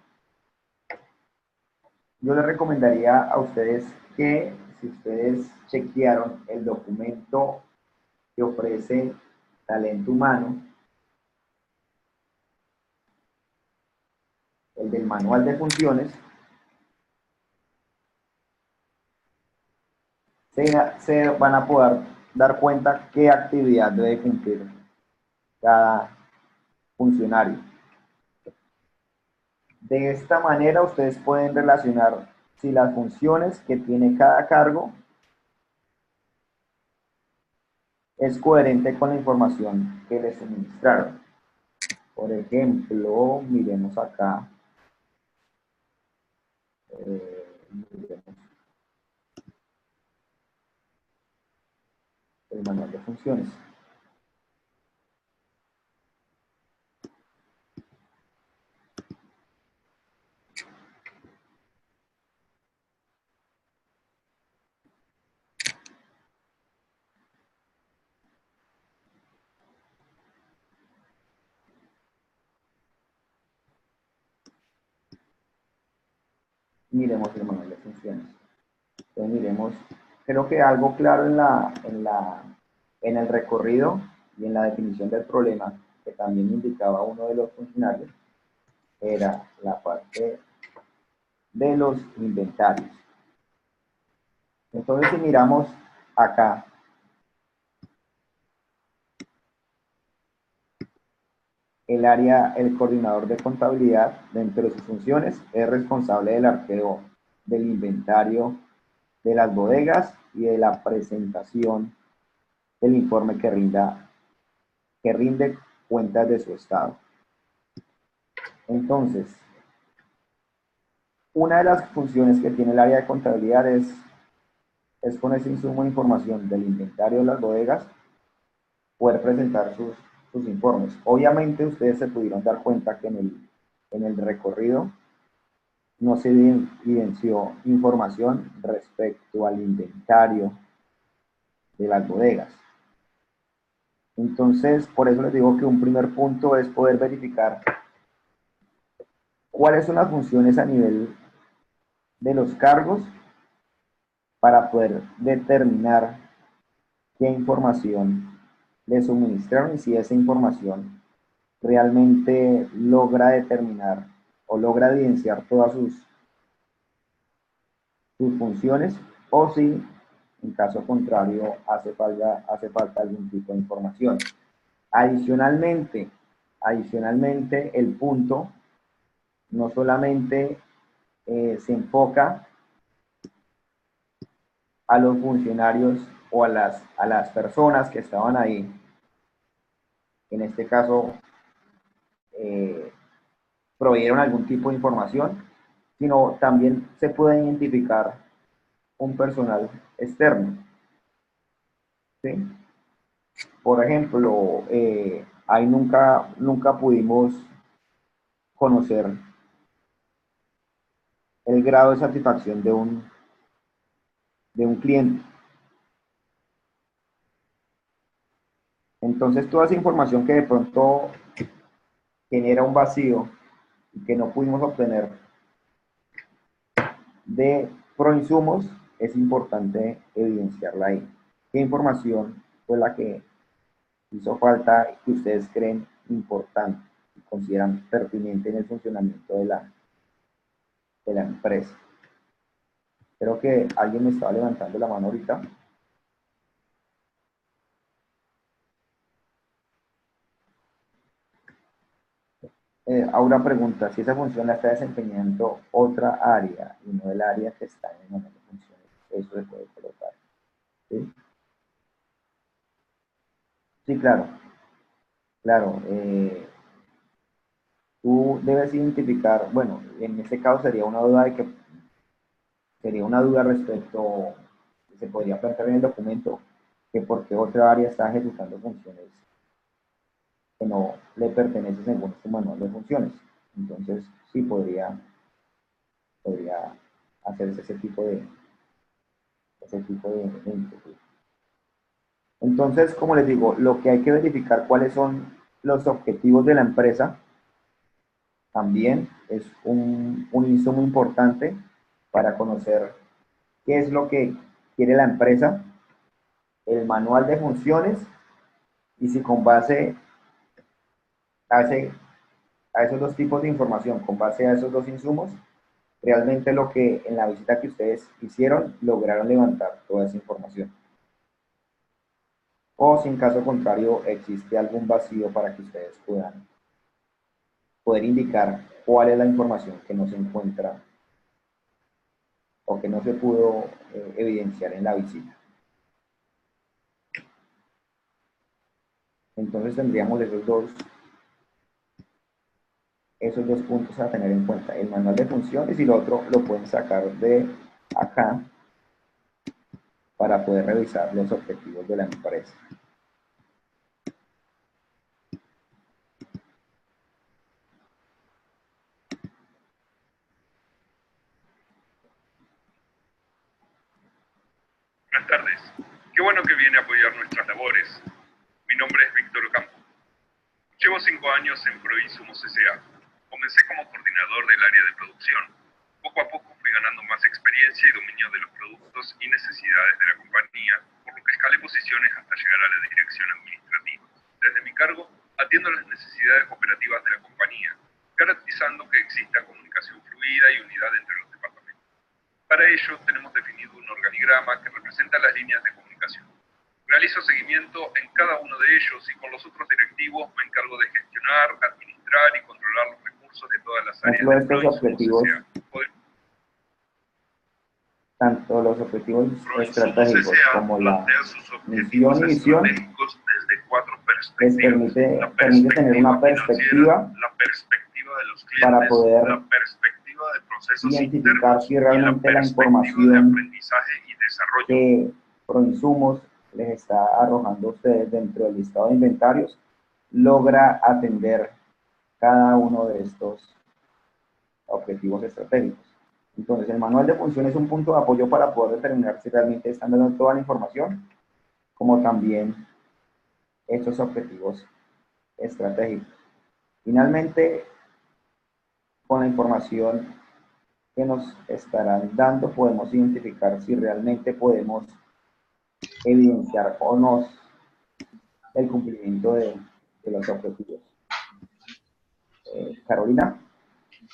Yo les recomendaría a ustedes que si ustedes chequearon el documento que ofrece Talento Humano, el del manual de funciones, se van a poder dar cuenta qué actividad debe cumplir cada funcionario. De esta manera ustedes pueden relacionar si las funciones que tiene cada cargo es coherente con la información que les suministraron. Por ejemplo, miremos acá. Miremos el manual de funciones. Miremos el manual de funciones. Entonces miremos, creo que algo claro en el recorrido y en la definición del problema, que también indicaba uno de los funcionarios, era la parte de los inventarios. Entonces, si miramos acá, el coordinador de contabilidad, dentro de sus funciones, es responsable del arqueo del inventario de las bodegas y de la presentación del informe que rinde cuentas de su estado. Entonces, una de las funciones que tiene el área de contabilidad es con ese insumo de información del inventario de las bodegas, poder presentar sus informes. Obviamente ustedes se pudieron dar cuenta que en el recorrido no se evidenció información respecto al inventario de las bodegas. Entonces, por eso les digo que un primer punto es poder verificar cuáles son las funciones a nivel de los cargos para poder determinar qué información le suministraron y si esa información realmente logra determinar o logra evidenciar todas sus funciones, o si en caso contrario hace falta algún tipo de información. Adicionalmente, el punto no solamente se enfoca a los funcionarios o a las personas que estaban ahí, en este caso proveyeron algún tipo de información, sino también se puede identificar un personal externo. ¿Sí? Por ejemplo, ahí nunca pudimos conocer el grado de satisfacción de un cliente. Entonces, toda esa información que de pronto genera un vacío y que no pudimos obtener de proinsumos, es importante evidenciarla ahí. ¿Qué información fue la que hizo falta y que ustedes creen importante y consideran pertinente en el funcionamiento de la empresa? Creo que alguien me estaba levantando la mano ahorita. Aura pregunta, si esa función la está desempeñando otra área y no el área que está en el manual de funciones, eso se puede colocar. ¿Sí? Sí, claro. Claro. Tú debes identificar, bueno, en este caso sería una duda respecto, se podría plantear en el documento, que por qué otra área está ejecutando funciones que no le pertenece según su manual de funciones. Entonces, sí podría hacerse ese tipo de inquietud. Entonces, como les digo, lo que hay que verificar cuáles son los objetivos de la empresa también es un insumo importante para conocer qué es lo que quiere la empresa, el manual de funciones, y si con base a esos dos tipos de información, con base a esos dos insumos, realmente lo que en la visita que ustedes hicieron lograron levantar toda esa información. O si en caso contrario existe algún vacío para que ustedes puedan poder indicar cuál es la información que no se encuentra o que no se pudo evidenciar en la visita. Entonces tendríamos esos dos puntos a tener en cuenta, el manual de funciones, y lo otro lo pueden sacar de acá para poder revisar los objetivos de la empresa. Buenas tardes. Qué bueno que viene a apoyar nuestras labores. Mi nombre es Víctor Ocampo. Llevo 5 años en Proinsumos S.A. Comencé como coordinador del área de producción. Poco a poco fui ganando más experiencia y dominio de los productos y necesidades de la compañía, por lo que escalé posiciones hasta llegar a la dirección administrativa. Desde mi cargo, atiendo las necesidades operativas de la compañía, garantizando que exista comunicación fluida y unidad entre los departamentos. Para ello, tenemos definido un organigrama que representa las líneas de comunicación. Realizo seguimiento en cada uno de ellos y con los otros directivos me encargo de gestionar, administrar y controlar los recursos de todas las áreas de Estos objetivos, tanto los objetivos estratégicos como la misión y visión, desde 4 les permite tener una perspectiva de los clientes, para poder la perspectiva de procesos identificar si realmente la información que Proinsumos les está arrojando a ustedes dentro del listado de inventarios logra atender cada uno de estos objetivos estratégicos. Entonces, el manual de funciones es un punto de apoyo para poder determinar si realmente están dando toda la información, como también estos objetivos estratégicos. Finalmente, con la información que nos estarán dando, podemos identificar si realmente podemos evidenciar o no el cumplimiento de los objetivos. Carolina.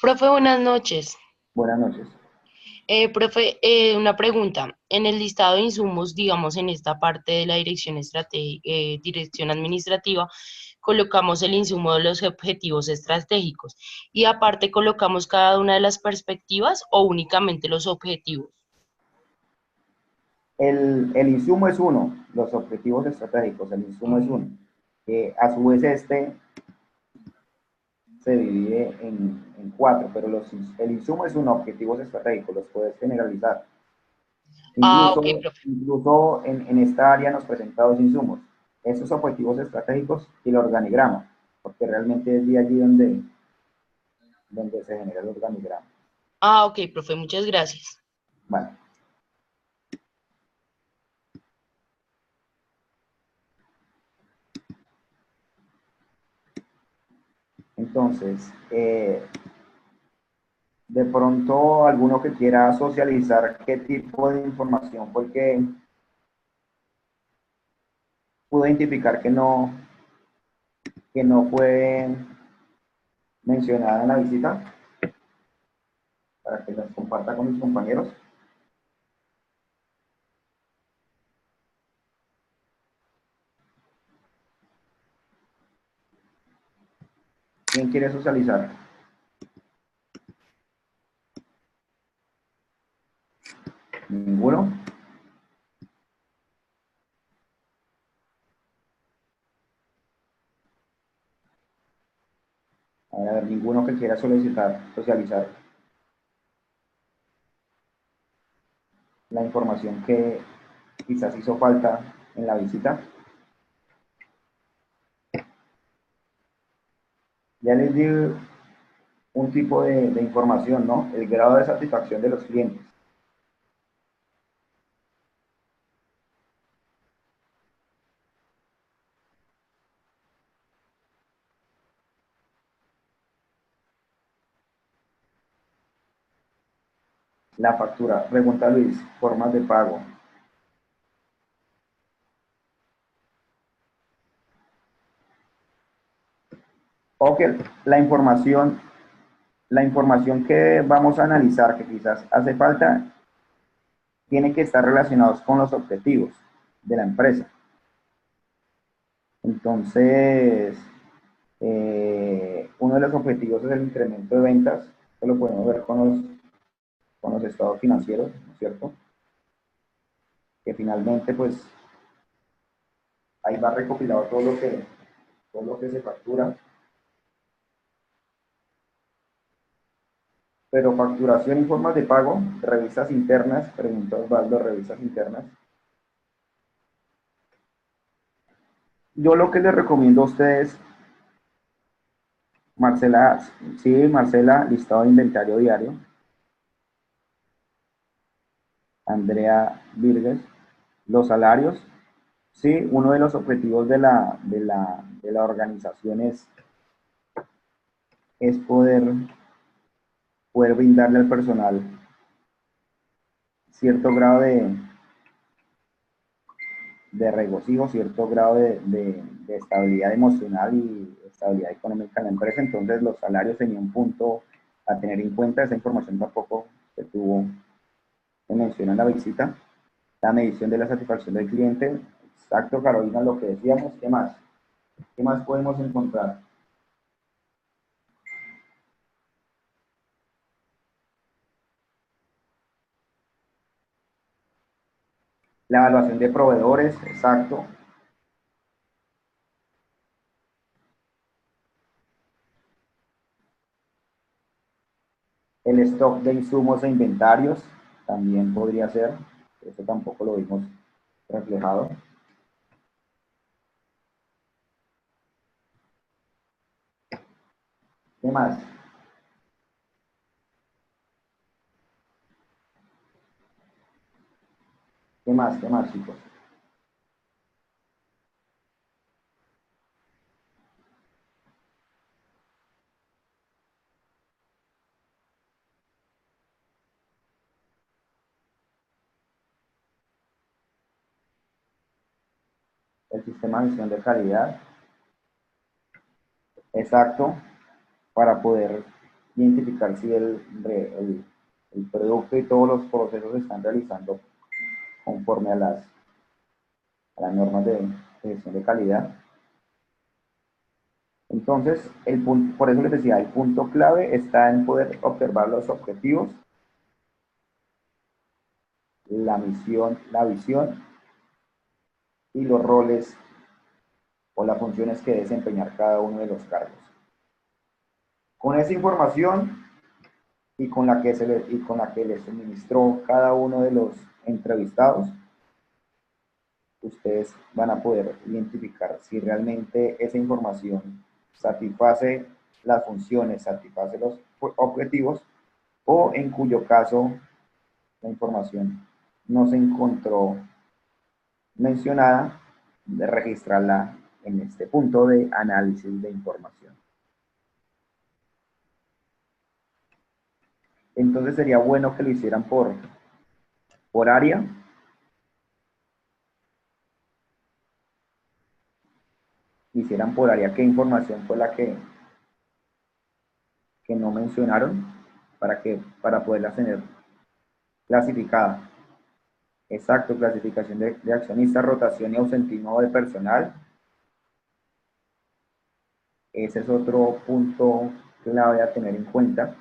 Profe, buenas noches. Buenas noches. Profe, una pregunta. En el listado de insumos, digamos, en esta parte de la dirección dirección administrativa, colocamos el insumo de los objetivos estratégicos y aparte colocamos cada una de las perspectivas o únicamente los objetivos. El insumo es uno, los objetivos estratégicos, el insumo es uno. A su vez se divide en 4, pero el insumo es uno, objetivos estratégicos, los puedes generalizar. Incluso en esta área nos presenta 2 insumos, esos objetivos estratégicos y el organigrama, porque realmente es de allí donde se genera el organigrama. Ok, profe, muchas gracias. Vale. Entonces, de pronto alguno que quiera socializar qué tipo de información fue que pudo identificar que no fue mencionada en la visita, para que las comparta con mis compañeros. ¿Quién quiere socializar? ¿Ninguno? A ver, ninguno que quiera socializar la información que quizás hizo falta en la visita. Ya les di un tipo de información, ¿no? El grado de satisfacción de los clientes. La factura. Pregunta Luis, formas de pago. Ok, la información que vamos a analizar, que quizás hace falta, tiene que estar relacionados con los objetivos de la empresa. Entonces, uno de los objetivos es el incremento de ventas, que lo podemos ver con los estados financieros, ¿no es cierto? Que finalmente, pues, ahí va recopilado todo lo que se factura. Pero facturación y formas de pago, revistas internas, pregunta Osvaldo, revistas internas. Yo lo que les recomiendo a ustedes, Marcela, sí, Marcela, listado de inventario diario. Andrea Virges, los salarios. Sí, uno de los objetivos de la organización es poder brindarle al personal cierto grado de regocijo, cierto grado de estabilidad emocional y estabilidad económica en la empresa. Entonces los salarios tenían un punto a tener en cuenta. Esa información tampoco se menciona en la visita. La medición de la satisfacción del cliente. Exacto, Carolina, lo que decíamos. ¿Qué más? ¿Qué más podemos encontrar? La evaluación de proveedores, exacto. El stock de insumos e inventarios también podría ser. Eso tampoco lo vimos reflejado. ¿Qué más? ¿Qué más? ¿Qué más, chicos? El sistema de gestión de calidad. Exacto. Para poder identificar si el producto y todos los procesos se están realizando conforme a las normas de gestión de calidad. Entonces, por eso les decía, el punto clave está en poder observar los objetivos, la misión, la visión y los roles o las funciones que desempeñar cada uno de los cargos. Con esa información y con la que les suministró cada uno de los entrevistados, ustedes van a poder identificar si realmente esa información satisface las funciones, satisface los objetivos, o en cuyo caso la información no se encontró mencionada, de registrarla en este punto de análisis de información. Entonces sería bueno que lo hicieran por área. Hicieran por área qué información fue la que no mencionaron para poderlas tener clasificada. Exacto, clasificación de accionistas, rotación y ausentismo de personal. Ese es otro punto clave a tener en cuenta,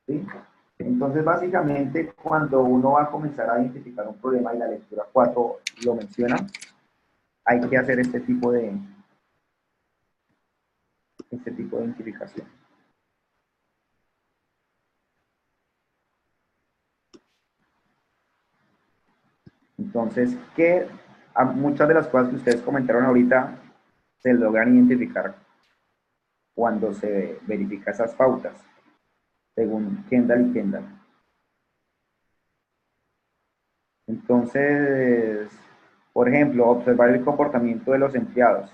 ¿sí? Entonces, básicamente, cuando uno va a comenzar a identificar un problema y la lectura 4 lo menciona, hay que hacer este tipo de identificación. Entonces, muchas de las cosas que ustedes comentaron ahorita se logran identificar cuando se verifica esas pautas, según Kendall y Kendall. Entonces, por ejemplo, observar el comportamiento de los empleados.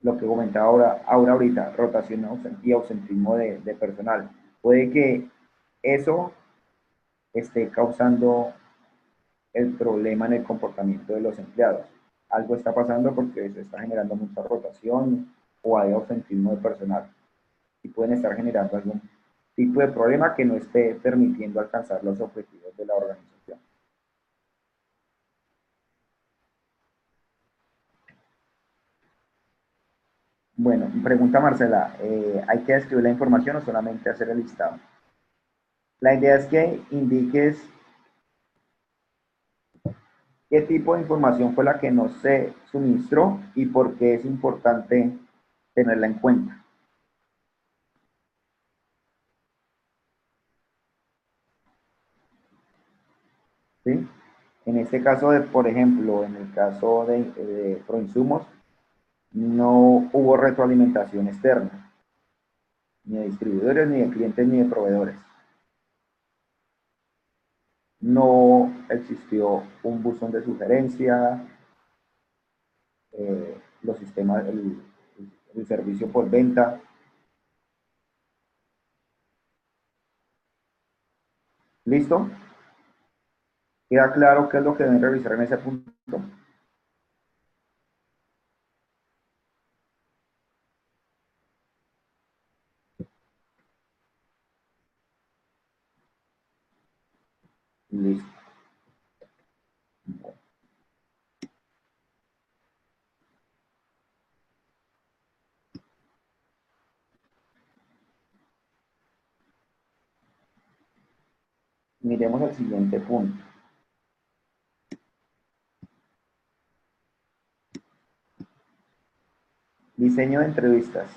Lo que comentaba ahorita, rotación y ausentismo de personal. Puede que eso esté causando el problema en el comportamiento de los empleados. Algo está pasando porque se está generando mucha rotación o hay ausentismo de personal. Y pueden estar generando algún tipo de problema que no esté permitiendo alcanzar los objetivos de la organización. Bueno, pregunta Marcela, ¿hay que escribir la información o solamente hacer el listado? La idea es que indiques qué tipo de información fue la que no se suministró y por qué es importante tenerla en cuenta. ¿Sí? En este caso, por ejemplo, en el caso de Proinsumos, no hubo retroalimentación externa, ni de distribuidores, ni de clientes, ni de proveedores. No existió un buzón de sugerencia, los sistemas, el servicio por venta. ¿Listo? ¿Queda claro qué es lo que deben revisar en ese punto? Listo. Miremos el siguiente punto. Diseño de entrevistas.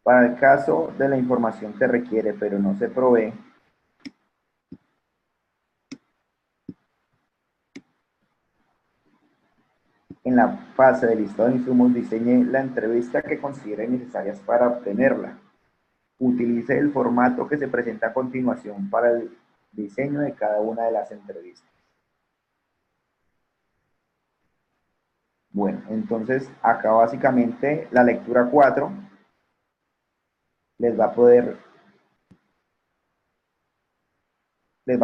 Para el caso de la información que requiere pero no se provee, en la fase de listado de insumos diseñe la entrevista que considere necesarias para obtenerla. Utilice el formato que se presenta a continuación para el diseño de cada una de las entrevistas. Bueno, entonces acá básicamente la lectura 4 les va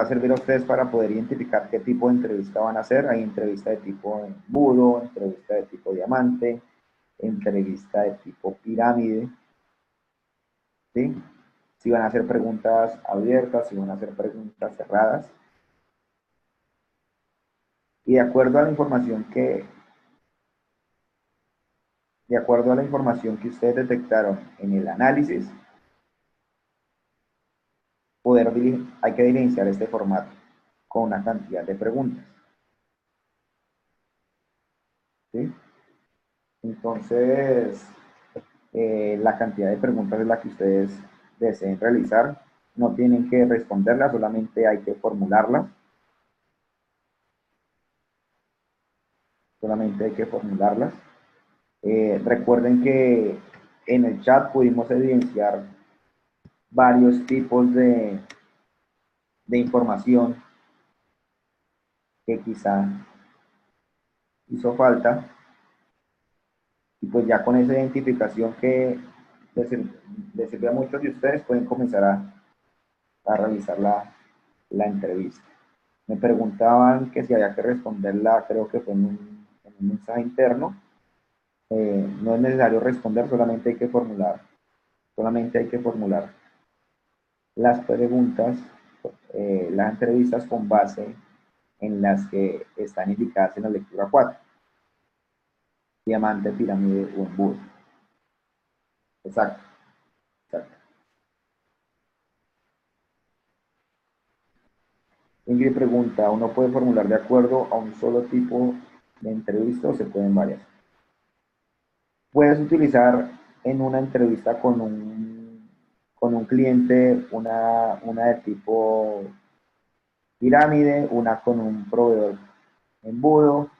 a servir a ustedes para poder identificar qué tipo de entrevista van a hacer. Hay entrevista de tipo embudo, entrevista de tipo diamante, entrevista de tipo pirámide, ¿sí? Si van a hacer preguntas abiertas, si van a hacer preguntas cerradas. Y de acuerdo a la información que ustedes detectaron en el análisis, hay que diligenciar este formato con una cantidad de preguntas. ¿Sí? Entonces, la cantidad de preguntas es la que ustedes deseen realizar. No tienen que responderlas, solamente hay que formularlas. Recuerden que en el chat pudimos evidenciar varios tipos de información que quizá hizo falta, y pues ya con esa identificación que les sirve a muchos de ustedes, pueden comenzar a realizar la entrevista. Me preguntaban que si había que responderla, creo que fue en un mensaje interno. No es necesario responder, solamente hay que formular las preguntas, las entrevistas con base en las que están indicadas en la lectura 4. Diamante, pirámide o embudo. Exacto. Ingrid pregunta, ¿uno puede formular de acuerdo a un solo tipo de entrevista o se pueden varias? Puedes utilizar en una entrevista con un cliente una de tipo pirámide, una con un proveedor embudo,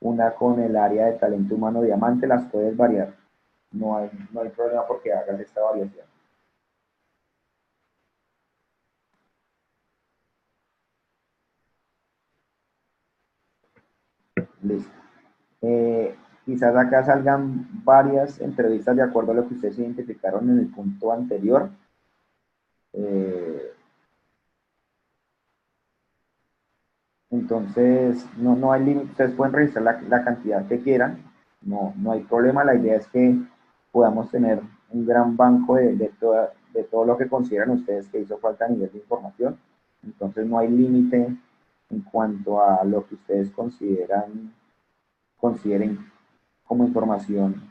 una con el área de talento humano diamante, las puedes variar. No hay problema porque hagas esta variación. Listo. Quizás acá salgan varias entrevistas de acuerdo a lo que ustedes identificaron en el punto anterior. Entonces, no hay límite, ustedes pueden registrar la cantidad que quieran, no hay problema. La idea es que podamos tener un gran banco de todo lo que consideran ustedes que hizo falta a nivel de información. Entonces, no hay límite en cuanto a lo que ustedes consideren como información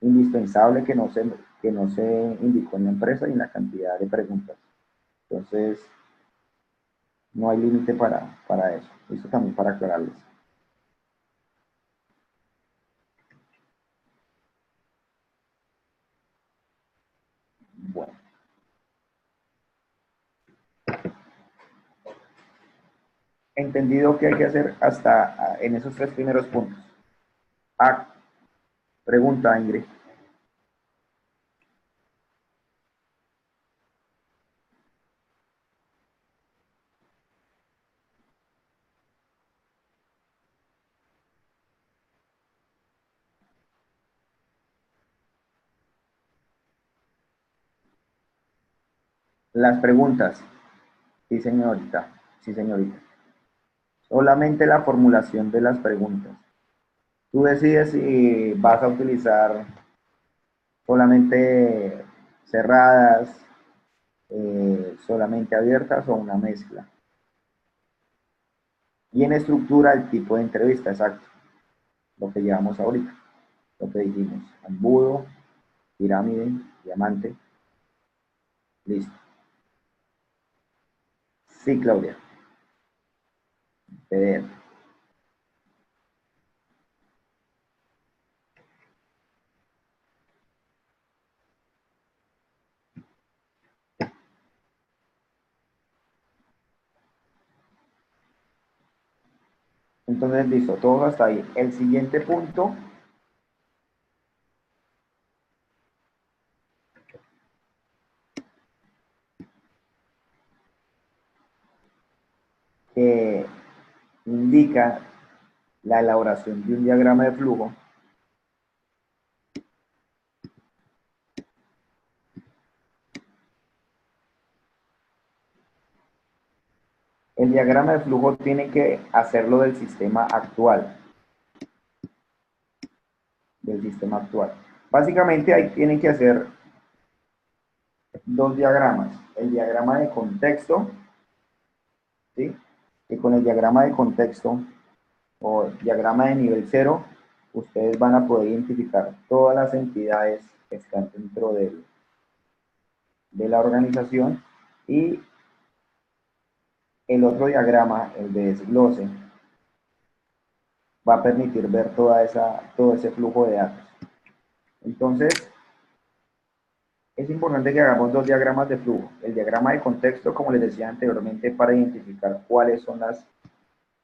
indispensable que no se indicó en la empresa y en la cantidad de preguntas. Entonces, no hay límite para eso. Eso también para aclararles. Bueno. Entendido qué hay que hacer hasta en esos 3 primeros puntos. Pregunta, Ingrid. Las preguntas. Sí, señorita. Sí, señorita. Solamente la formulación de las preguntas. Tú decides si vas a utilizar solamente cerradas, solamente abiertas o una mezcla. Y en estructura el tipo de entrevista, exacto. Lo que llevamos ahorita. Lo que dijimos. Embudo, pirámide, diamante. Listo. Sí, Claudia. PDF. Entonces, listo, todos hasta ahí. El siguiente punto que indica la elaboración de un diagrama de flujo. El diagrama de flujo tiene que hacerlo del sistema actual. Básicamente ahí tienen que hacer 2 diagramas. El diagrama de contexto, ¿sí? Y con el diagrama de contexto o diagrama de nivel 0, ustedes van a poder identificar todas las entidades que están dentro de la organización, y el otro diagrama, el de desglose, va a permitir ver todo ese flujo de datos. Entonces, es importante que hagamos 2 diagramas de flujo. El diagrama de contexto, como les decía anteriormente, para identificar cuáles son las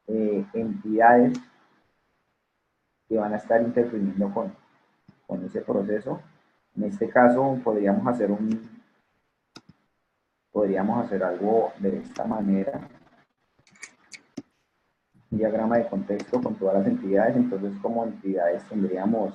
entidades que van a estar interviniendo con ese proceso. En este caso, podríamos hacer algo de esta manera. Un diagrama de contexto con todas las entidades. Entonces, como entidades tendríamos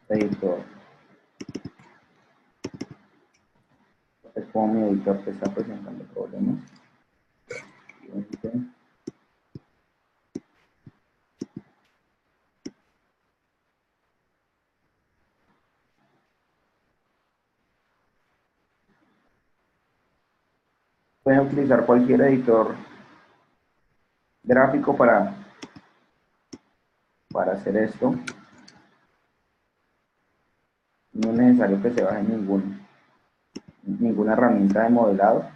editor. Es como mi editor que está presentando problemas. Pueden utilizar cualquier editor gráfico para hacer esto. No es necesario que se baje ninguna herramienta de modelado.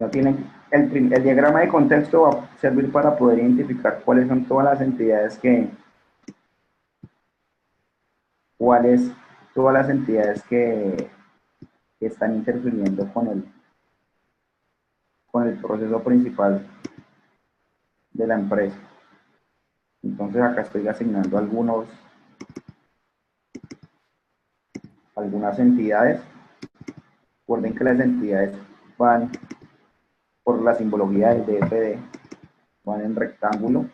No tienen, el diagrama de contexto va a servir para poder identificar cuáles son todas las entidades cuáles todas las entidades que están interfiriendo con el proceso principal de la empresa. Entonces acá estoy asignando algunas entidades. Recuerden que las entidades van por la simbología del DFD, van en rectángulo.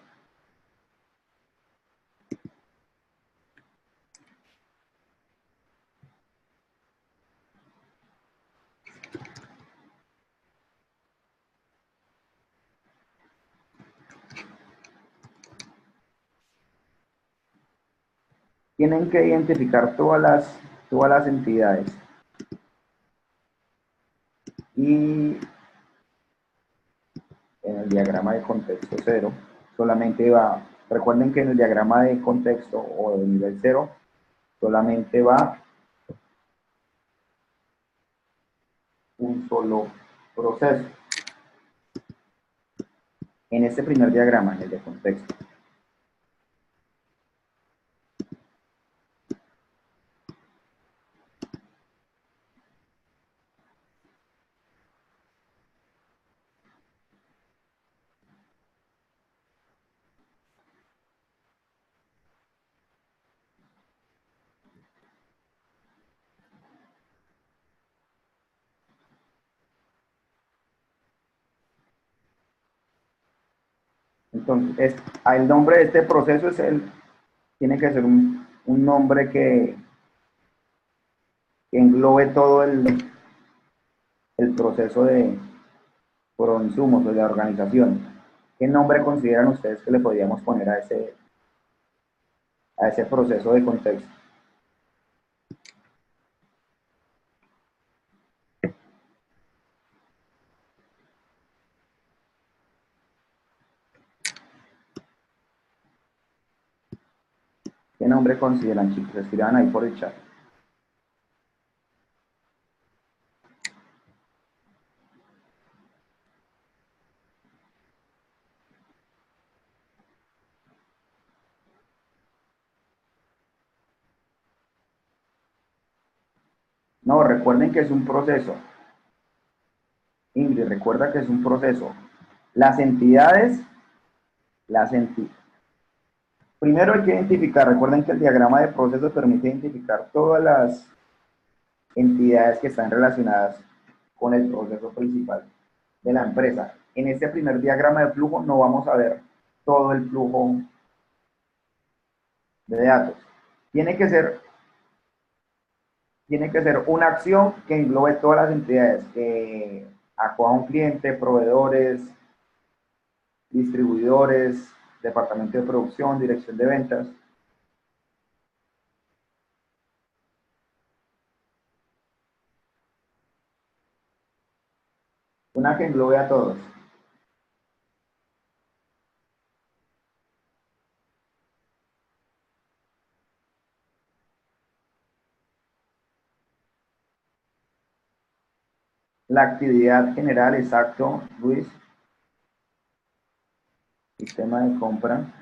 Tienen que identificar todas las entidades. Y en el diagrama de contexto 0, solamente recuerden que en el diagrama de contexto o de nivel 0, solamente va un solo proceso. En este primer diagrama, en el de contexto. Entonces, el nombre de este proceso tiene que ser un nombre que englobe todo el proceso de insumos de la organización. ¿Qué nombre consideran ustedes que le podríamos poner a ese proceso de contexto? ¿Qué nombre consideran, chicos? Escriban ahí por el chat. No, recuerden que es un proceso. Ingrid, recuerda que es un proceso. Las entidades, primero hay que identificar, recuerden que el diagrama de proceso permite identificar todas las entidades que están relacionadas con el proceso principal de la empresa. En este primer diagrama de flujo no vamos a ver todo el flujo de datos. Tiene que ser una acción que englobe todas las entidades, que acoja un cliente, proveedores, distribuidores, departamento de producción, dirección de ventas. Una que englobe a todos. La actividad general, exacto, Luis. Sistema de compra.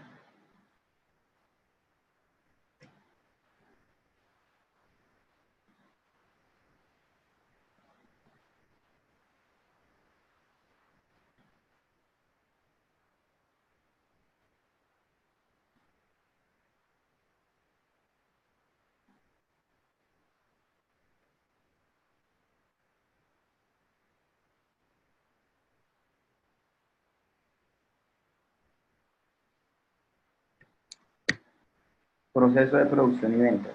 Proceso de producción y ventas.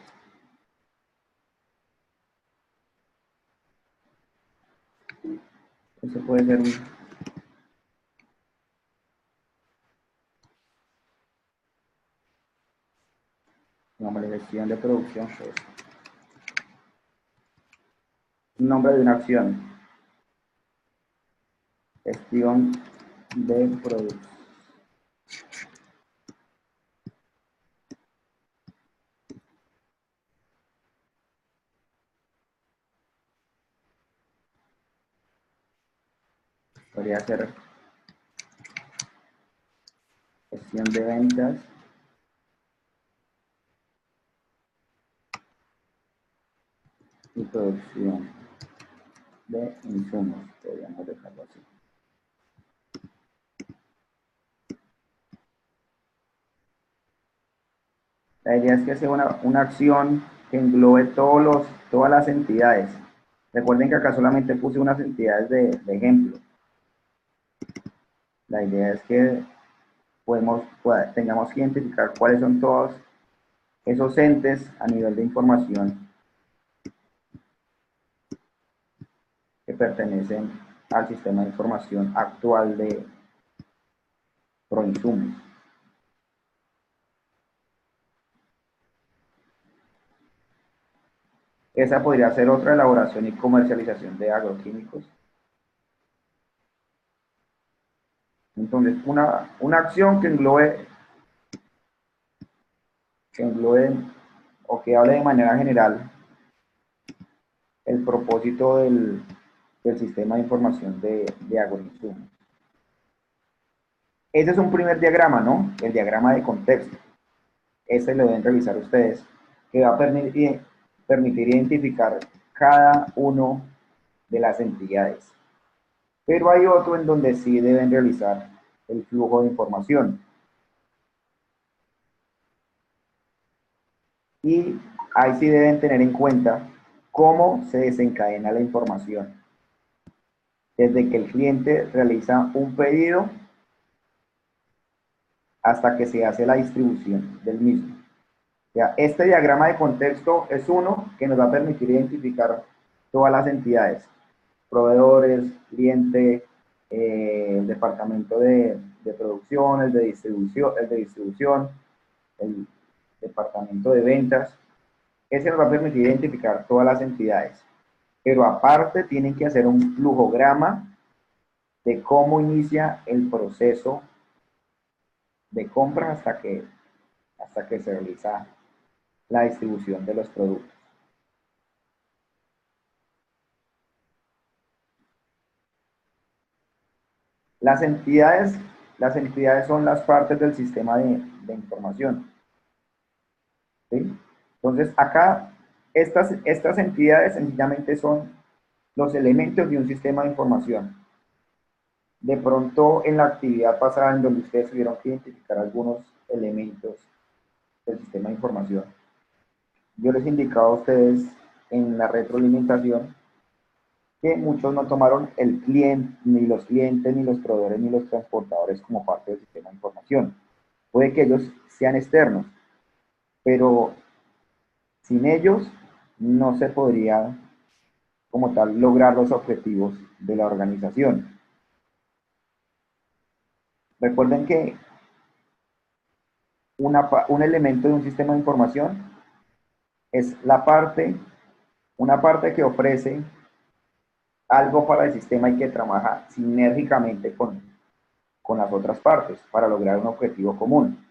Eso puede ser un nombre de gestión de producción. Pues. Nombre de una acción. Gestión de producción. Podría ser gestión de ventas y producción de insumos, podríamos dejarlo así. La idea es que sea una acción que englobe todas las entidades. Recuerden que acá solamente puse unas entidades de ejemplo. La idea es que tengamos que identificar cuáles son todos esos entes a nivel de información que pertenecen al sistema de información actual de Proinsumos. Esa podría ser otra: elaboración y comercialización de agroquímicos. Entonces, una acción que englobe o que hable de manera general el propósito del sistema de información de agroinsumos. Ese es un primer diagrama, ¿no? El diagrama de contexto. Este lo deben revisar ustedes, que va a permitir identificar cada uno de las entidades. Pero hay otro en donde sí deben realizar el flujo de información. Y ahí sí deben tener en cuenta cómo se desencadena la información. Desde que el cliente realiza un pedido hasta que se hace la distribución del mismo. Ya, este diagrama de contexto es uno que nos va a permitir identificar todas las entidades: proveedores, cliente, el departamento de producción, el de distribución, el departamento de ventas. Ese nos va a permitir identificar todas las entidades. Pero aparte tienen que hacer un flujograma de cómo inicia el proceso de compra hasta que se realiza la distribución de los productos. Las entidades son las partes del sistema de información. ¿Sí? Entonces, acá, estas entidades sencillamente son los elementos de un sistema de información. De pronto, en la actividad pasada, en donde ustedes tuvieron que identificar algunos elementos del sistema de información, yo les indicaba a ustedes en la retroalimentación que muchos no tomaron el cliente, ni los clientes, ni los proveedores, ni los transportadores como parte del sistema de información. Puede que ellos sean externos, pero sin ellos no se podría, como tal, lograr los objetivos de la organización. Recuerden que un elemento de un sistema de información es una parte que ofrece algo para el sistema y que trabaja sinérgicamente con las otras partes para lograr un objetivo común.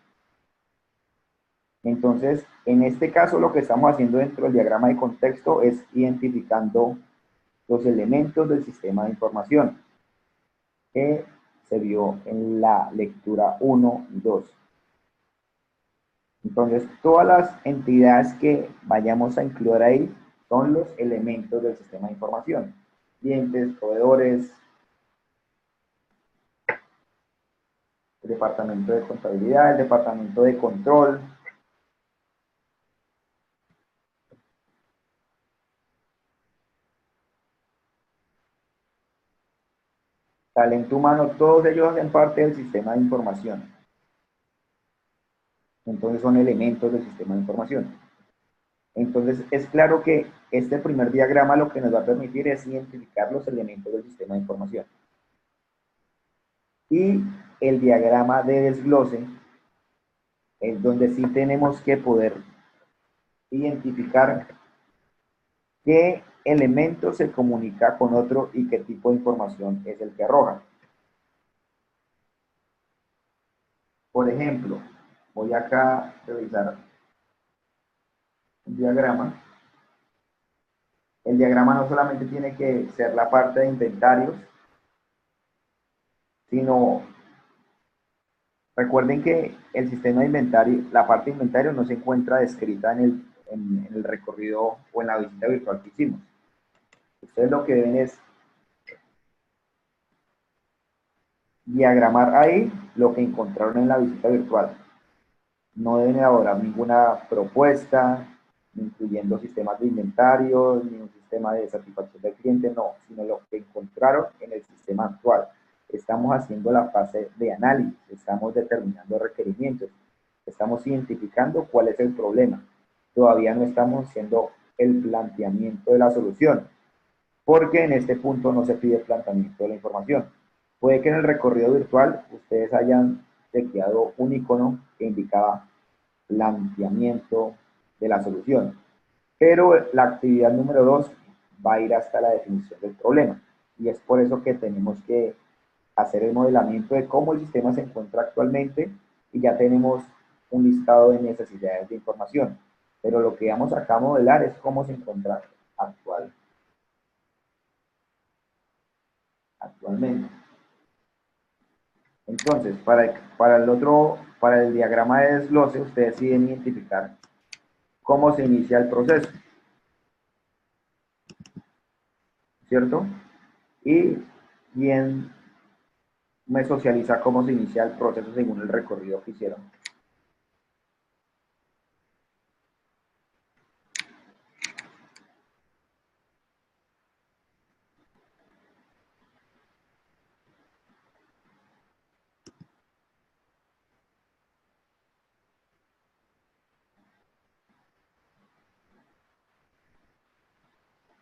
Entonces, en este caso, lo que estamos haciendo dentro del diagrama de contexto es identificando los elementos del sistema de información que se vio en la lectura 1 y 2. Entonces, todas las entidades que vayamos a incluir ahí son los elementos del sistema de información: clientes, proveedores, el departamento de contabilidad, el departamento de control, talento humano. Todos ellos hacen parte del sistema de información. Entonces son elementos del sistema de información. Entonces es claro que este primer diagrama lo que nos va a permitir es identificar los elementos del sistema de información. Y el diagrama de desglose es donde sí tenemos que poder identificar qué elemento se comunica con otro y qué tipo de información es el que arroja. Por ejemplo, voy acá a revisar un diagrama. El diagrama no solamente tiene que ser la parte de inventarios, sino recuerden que el sistema de inventario, la parte de inventario no se encuentra descrita en el recorrido o en la visita virtual que hicimos. Ustedes lo que deben es diagramar ahí lo que encontraron en la visita virtual. No deben elaborar ninguna propuesta, incluyendo sistemas de inventario, ni un sistema de satisfacción del cliente, no, sino lo que encontraron en el sistema actual. Estamos haciendo la fase de análisis, estamos determinando requerimientos, estamos identificando cuál es el problema. Todavía no estamos haciendo el planteamiento de la solución, porque en este punto no se pide planteamiento de la información. Puede que en el recorrido virtual ustedes hayan tecleado un icono que indicaba planteamiento de la solución, pero la actividad número 2 va a ir hasta la definición del problema, y es por eso que tenemos que hacer el modelamiento de cómo el sistema se encuentra actualmente, y ya tenemos un listado de necesidades de información, pero lo que vamos acá a modelar es cómo se encuentra actualmente. Entonces, para el diagrama de desglose, ustedes deben identificar cómo se inicia el proceso, ¿cierto? Y quién me socializa cómo se inicia el proceso según el recorrido que hicieron.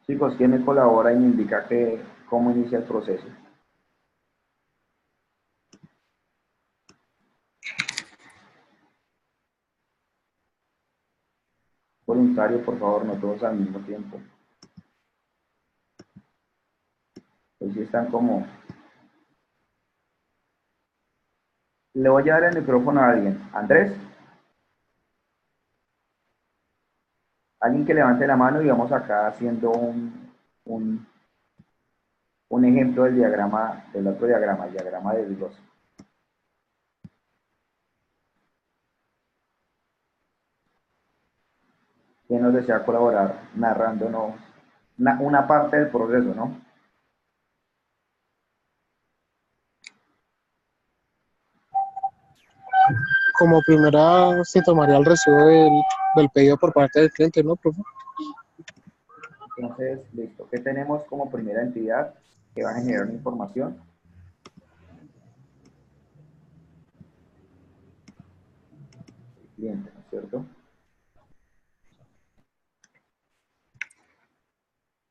Chicos, ¿quién me colabora y me indica cómo inicia el proceso? Voluntario, por favor, no todos al mismo tiempo. Pues sí están como... Le voy a dar el micrófono a alguien. Andrés. Alguien que levante la mano y vamos acá haciendo un ejemplo del diagrama, del otro diagrama, el diagrama de desglose. ¿Quién nos desea colaborar narrándonos una parte del proceso, no? Como primera se tomaría el recibo del pedido por parte del cliente, ¿no, profe? Entonces, listo. ¿Qué tenemos como primera entidad que va a generar una información? El cliente, ¿no es cierto?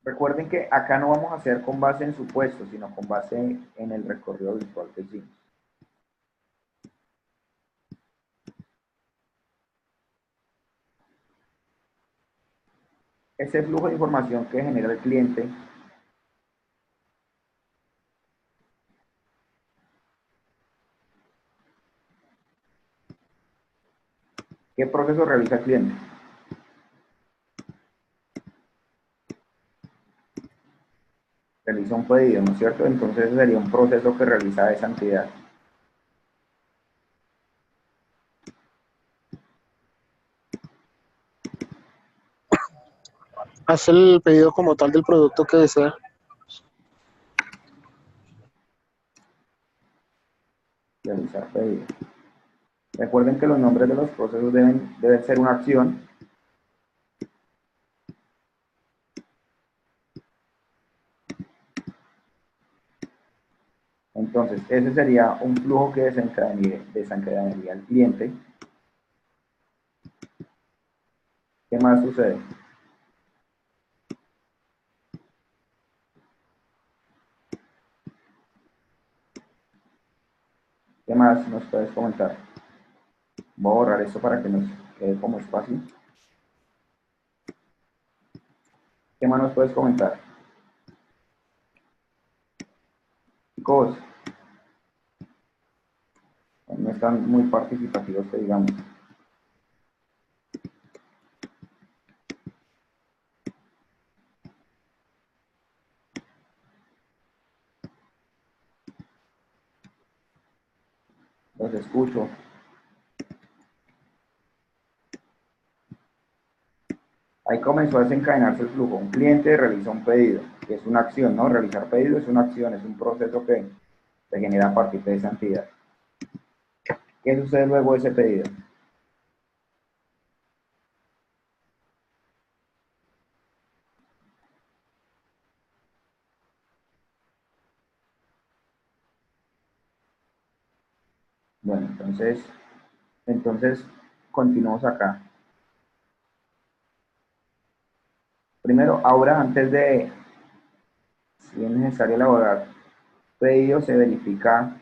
Recuerden que acá no vamos a hacer con base en supuestos, sino con base en el recorrido virtual que hicimos. Ese flujo de información que genera el cliente ¿qué proceso realiza el cliente? Realiza un pedido, ¿no es cierto? Entonces ese sería un proceso que realiza esa entidad. Hace el pedido como tal del producto que desea. Realizar pedido. Recuerden que los nombres de los procesos deben ser una acción. Entonces, ese sería un flujo que desencadenaría el cliente. ¿Qué más sucede? ¿Qué más nos puedes comentar? Voy a borrar esto para que nos quede como espacio. ¿Qué más nos puedes comentar? Chicos, no están muy participativos, que digamos. te escucho. Ahí comenzó a desencadenarse el flujo. Un cliente realiza un pedido, que es una acción, ¿no? Realizar pedido es una acción, es un proceso que se genera a partir de esa entidad. ¿Qué sucede luego de ese pedido? Bueno, entonces continuamos acá. Primero, ahora antes de, si es necesario elaborar pedido, se verifica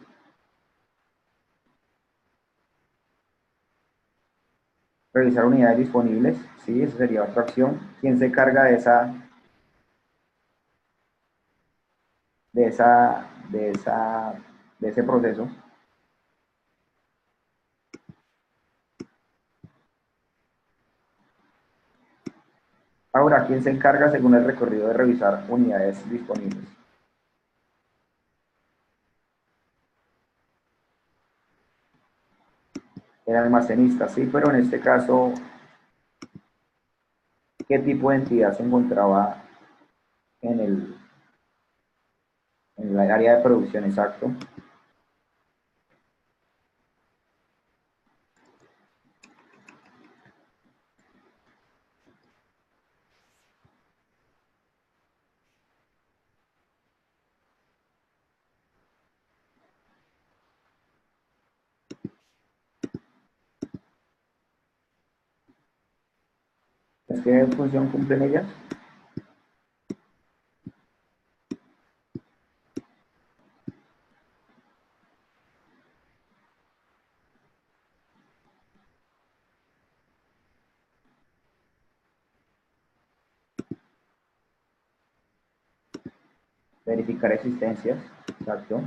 revisar unidades disponibles, sí, esa sería otra acción. ¿Quién se carga de ese proceso? Ahora, ¿quién se encarga según el recorrido de revisar unidades disponibles? El almacenista, sí, pero en este caso, ¿qué tipo de entidad se encontraba en el área de producción? Exacto. ¿Qué función cumplen ellas? Verificar existencias, exacto.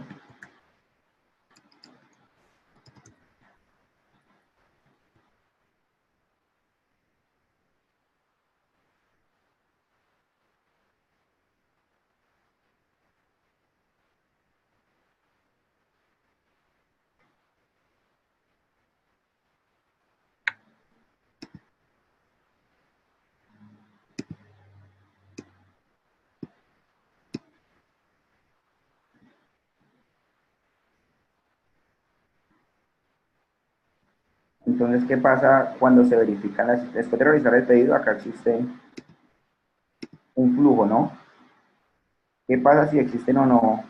Entonces, ¿qué pasa cuando se verifican después de realizar el pedido? Acá existe un flujo, ¿no? ¿Qué pasa si existen o no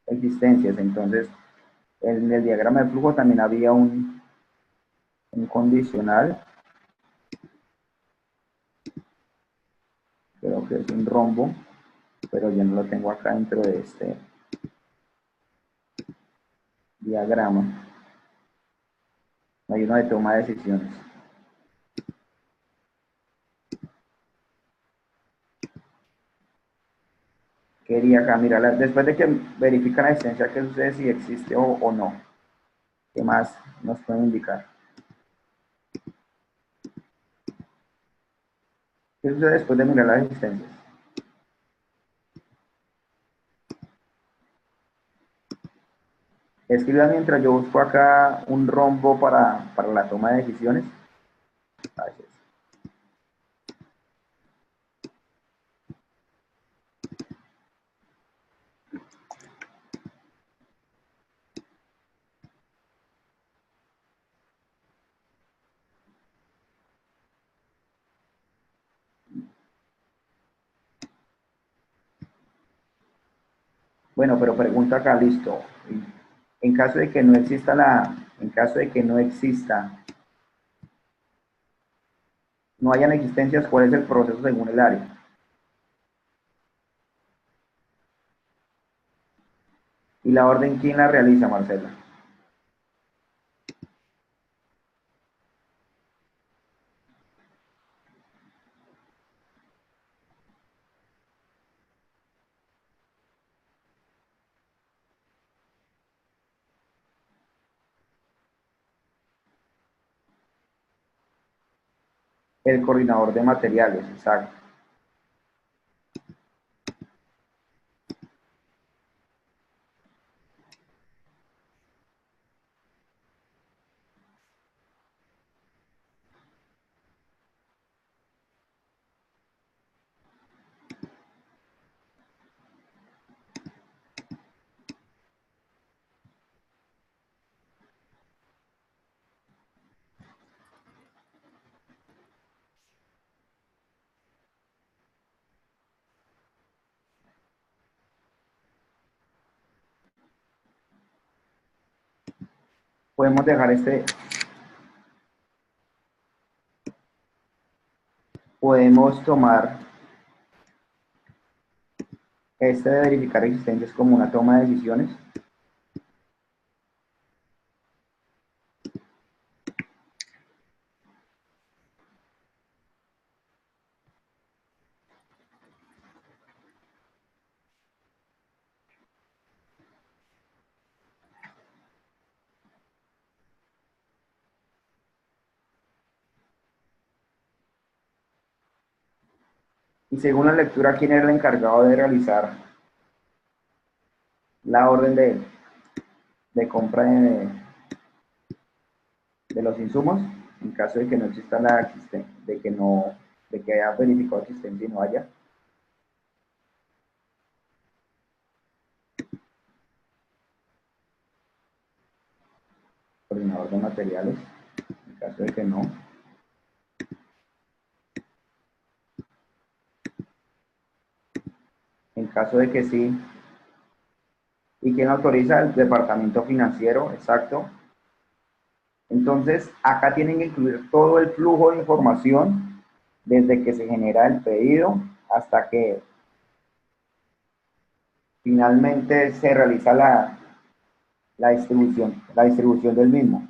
existencias? Entonces, en el diagrama de flujo también había un condicional, creo que es un rombo, pero yo no lo tengo acá dentro de este diagrama. Hay uno de toma de decisiones. Quería acá, mira, después de que verifican la existencia, ¿qué sucede si existe o no? ¿Qué más nos pueden indicar? ¿Qué sucede después de mirar las existencias? Escriban mientras yo busco acá un rombo para la toma de decisiones. Gracias. Bueno, pero pregunta acá, listo. En caso de que no exista no hayan existencias, ¿cuál es el proceso según el área? ¿Y la orden quién la realiza, Marcela? El coordinador de materiales, exacto. podemos dejar podemos tomar de verificar existencias como una toma de decisiones. Y según la lectura, ¿quién era el encargado de realizar la orden de compra de los insumos? En caso de que no exista de que haya verificado existencia y no haya. Coordinador de materiales, en caso de que no. En caso de que sí. ¿Y quién autoriza? El departamento financiero, exacto. Entonces, acá tienen que incluir todo el flujo de información desde que se genera el pedido hasta que finalmente se realiza la distribución del mismo,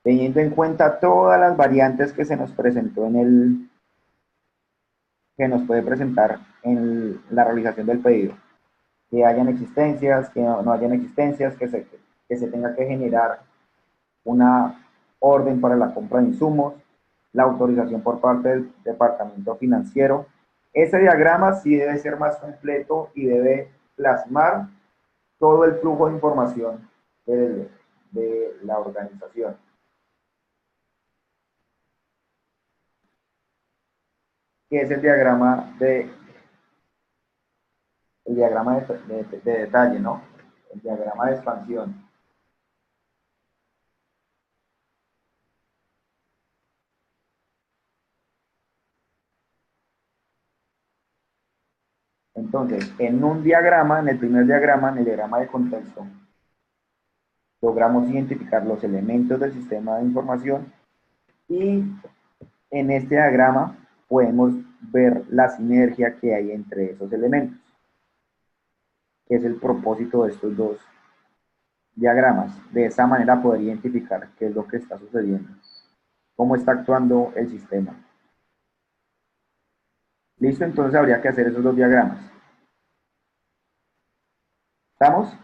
teniendo en cuenta todas las variantes que se nos presentó que nos puede presentar en la realización del pedido. Que hayan existencias, que no hayan existencias, que se tenga que generar una orden para la compra de insumos, la autorización por parte del departamento financiero. Ese diagrama sí debe ser más completo y debe plasmar todo el flujo de información de la organización. Que es el diagrama de detalle, ¿no? El diagrama de expansión. Entonces, en un diagrama, en el primer diagrama, en el diagrama de contexto, logramos identificar los elementos del sistema de información y en este diagrama podemos ver la sinergia que hay entre esos elementos, que es el propósito de estos dos diagramas. De esa manera poder identificar qué es lo que está sucediendo, cómo está actuando el sistema. Listo, entonces habría que hacer esos dos diagramas. ¿Estamos?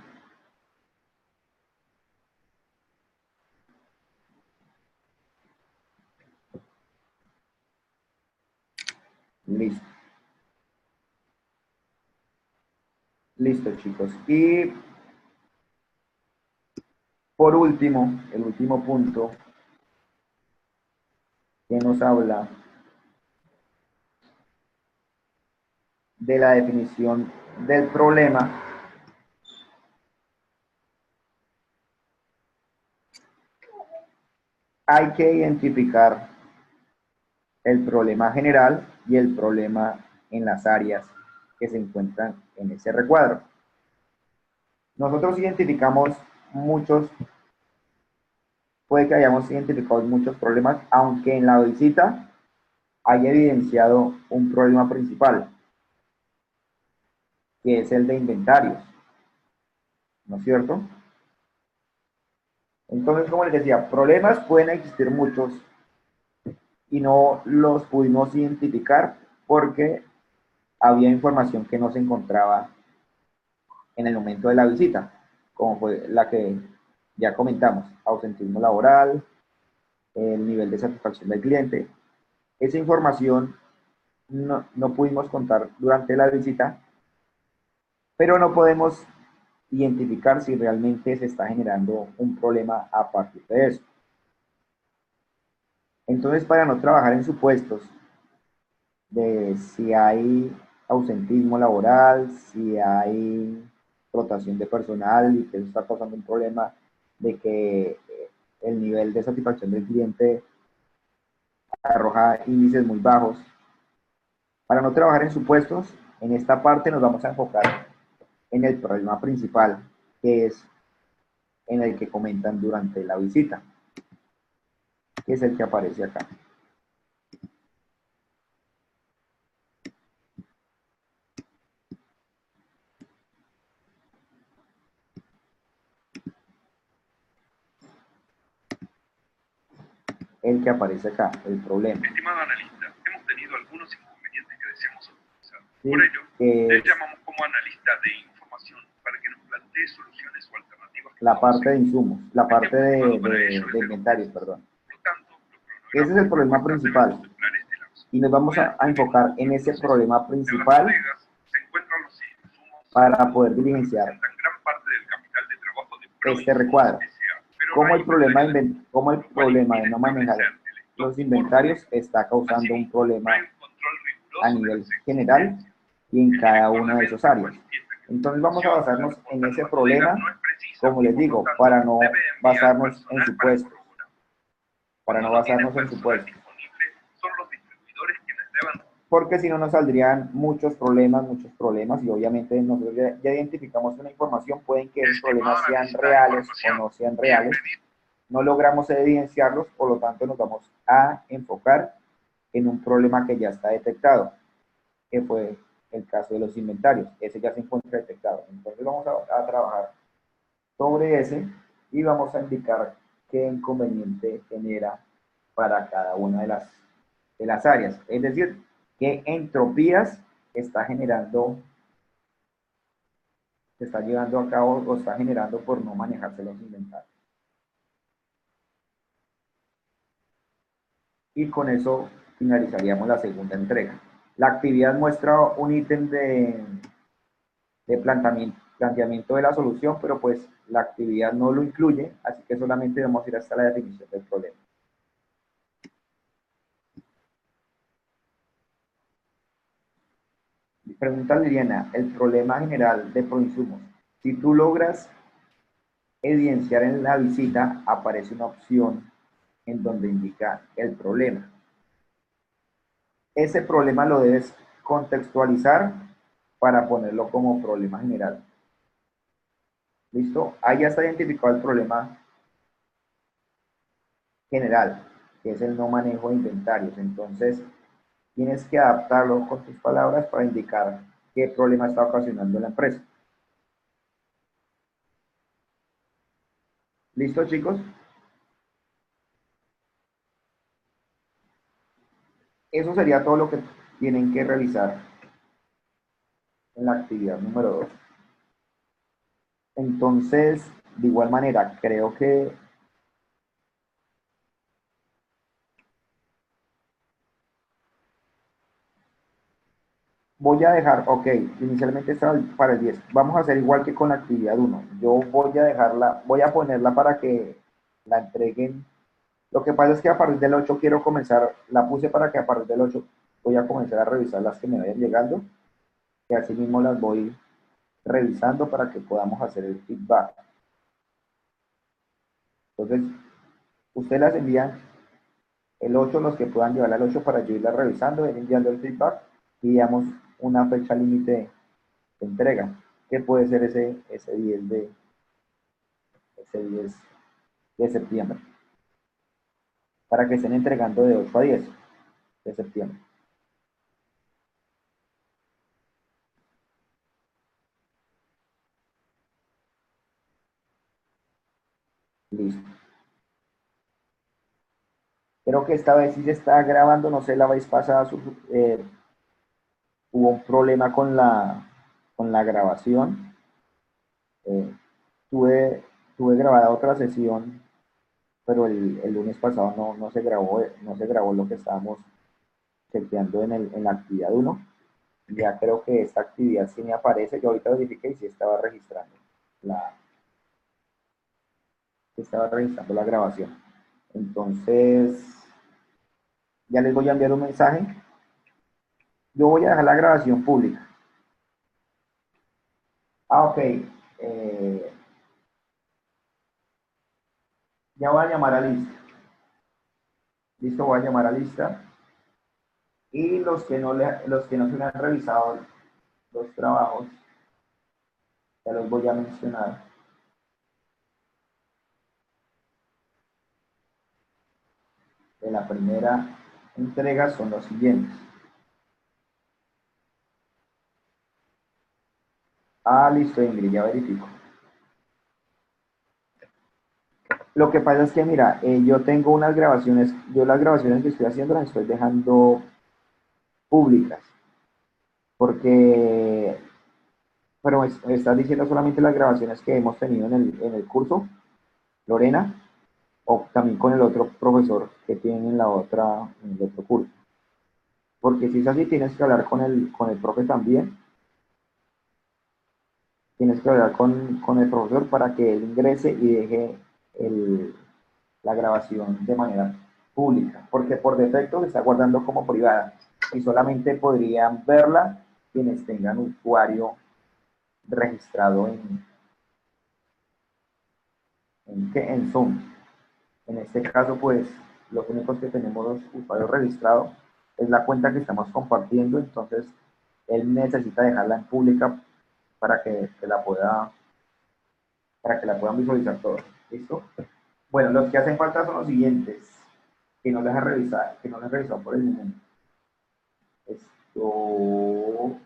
Listo. Listo, chicos. Y por último, el último punto que nos habla de la definición del problema hay que identificar el problema general y el problema en las áreas que se encuentran en ese recuadro. Nosotros identificamos puede que hayamos identificado muchos problemas, aunque en la visita haya evidenciado un problema principal, que es el de inventarios, ¿no es cierto? Entonces, como les decía, problemas pueden existir muchos y no los pudimos identificar porque había información que no se encontraba en el momento de la visita, como fue la que ya comentamos, ausentismo laboral, el nivel de satisfacción del cliente. Esa información no pudimos contar durante la visita, pero no podemos identificar si realmente se está generando un problema a partir de eso. Entonces, para no trabajar en supuestos de si hay ausentismo laboral, si hay rotación de personal y que eso está causando un problema de que el nivel de satisfacción del cliente arroja índices muy bajos. Para no trabajar en supuestos, en esta parte nos vamos a enfocar en el problema principal, que es en el que comentan durante la visita, que es el que aparece acá. El que aparece acá, el problema. Estimado analista, hemos tenido algunos inconvenientes que deseamos optimizar. Sí, Por ello, que le es llamamos como analista de información para que nos plantee soluciones o alternativas que la parte de conocemos. insumos, la parte de inventarios, perdón. Por tanto, Ese es el problema principal. Y nos vamos a enfocar en ese problema principal se encuentran los insumos para poder diligenciar representan gran parte del capital de trabajo de este recuadro. pero Cómo no el hay problema inventario cómo el problema de no manejar los inventarios está causando un problema a nivel general y en cada una de esas áreas. Entonces vamos a basarnos en ese problema, como les digo, para no basarnos en supuestos. Para no basarnos en supuestos. son los distribuidores quienes deben Porque si no nos saldrían muchos problemas y obviamente nosotros ya identificamos una información, pueden que esos problemas sean reales o no sean reales. No logramos evidenciarlos, por lo tanto nos vamos a enfocar en un problema que ya está detectado, que fue el caso de los inventarios. Ese ya se encuentra detectado. Entonces vamos a trabajar sobre ese y vamos a indicar qué inconveniente genera para cada una de las áreas. Es decir, qué entropías está generando, se está llevando a cabo o está generando por no manejarse los inventarios. Y con eso finalizaríamos la segunda entrega. La actividad muestra un ítem de planteamiento de la solución, pero pues la actividad no lo incluye, así que solamente vamos a ir hasta la definición del problema. Pregunta Liliana, el problema general de proinsumos. Si tú logras evidenciar en la visita, aparece una opción en donde indica el problema. Ese problema lo debes contextualizar para ponerlo como problema general. ¿Listo? Ahí ya está identificado el problema general, que es el no manejo de inventarios. Entonces, tienes que adaptarlo con tus palabras para indicar qué problema está ocasionando la empresa. ¿Listo, chicos? Eso sería todo lo que tienen que realizar en la actividad número 2. Entonces, de igual manera, creo que voy a dejar, ok, inicialmente estaba para el 10. Vamos a hacer igual que con la actividad 1. Yo voy a dejarla, voy a ponerla para que la entreguen. Lo que pasa es que a partir del 8 quiero comenzar, la puse para que a partir del 8 voy a comenzar a revisar las que me vayan llegando, y así mismo las voy revisando para que podamos hacer el feedback. Entonces, ustedes las envían el 8, los que puedan llevarla al 8 para yo irla revisando, ir enviando el feedback y damos una fecha límite de entrega, que puede ser ese 10 de septiembre, para que estén entregando de 8 a 10 de septiembre. Listo. Creo que esta vez sí se está grabando, no sé, la vez pasada hubo un problema con la grabación. Tuve grabada otra sesión, pero el lunes pasado no se grabó lo que estábamos chequeando en la actividad 1. Ya creo que esta actividad sí me aparece. Yo ahorita verifiqué y sí estaba registrando la grabación. Entonces, ya les voy a enviar un mensaje. Yo voy a dejar la grabación pública. Ok. Ya voy a llamar a lista. Listo, voy a llamar a lista. Y los que no se le han revisado los trabajos, ya los voy a mencionar. de la primera entrega son los siguientes. Ah, listo, Ingrid, ya verifico. Lo que pasa es que, mira, yo tengo unas grabaciones, yo las grabaciones que estoy haciendo las estoy dejando públicas, porque, pero me estás diciendo solamente las grabaciones que hemos tenido en el curso, Lorena, o también con el otro profesor que tiene en en el otro curso. Porque si es así, tienes que hablar con el profe también. Tienes que hablar con el profesor para que él ingrese y deje la grabación de manera pública. Porque por defecto se está guardando como privada y solamente podrían verla quienes tengan usuario registrado en Zoom. En este caso, pues, los únicos que tenemos los usuarios registrados es la cuenta que estamos compartiendo, entonces él necesita dejarla en pública para para que la puedan visualizar todos. ¿Listo? Bueno, los que hacen falta son los siguientes, que no les he revisado, que no les he revisado por el momento. Esto...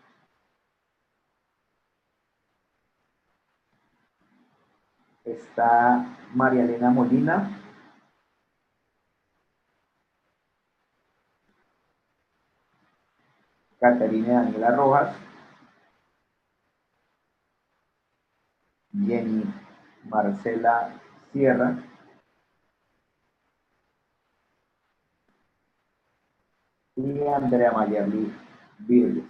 Está María Elena Molina. Caterina Daniela Rojas. Jenny Marcela Sierra. Y Andrea Mayerly Virges.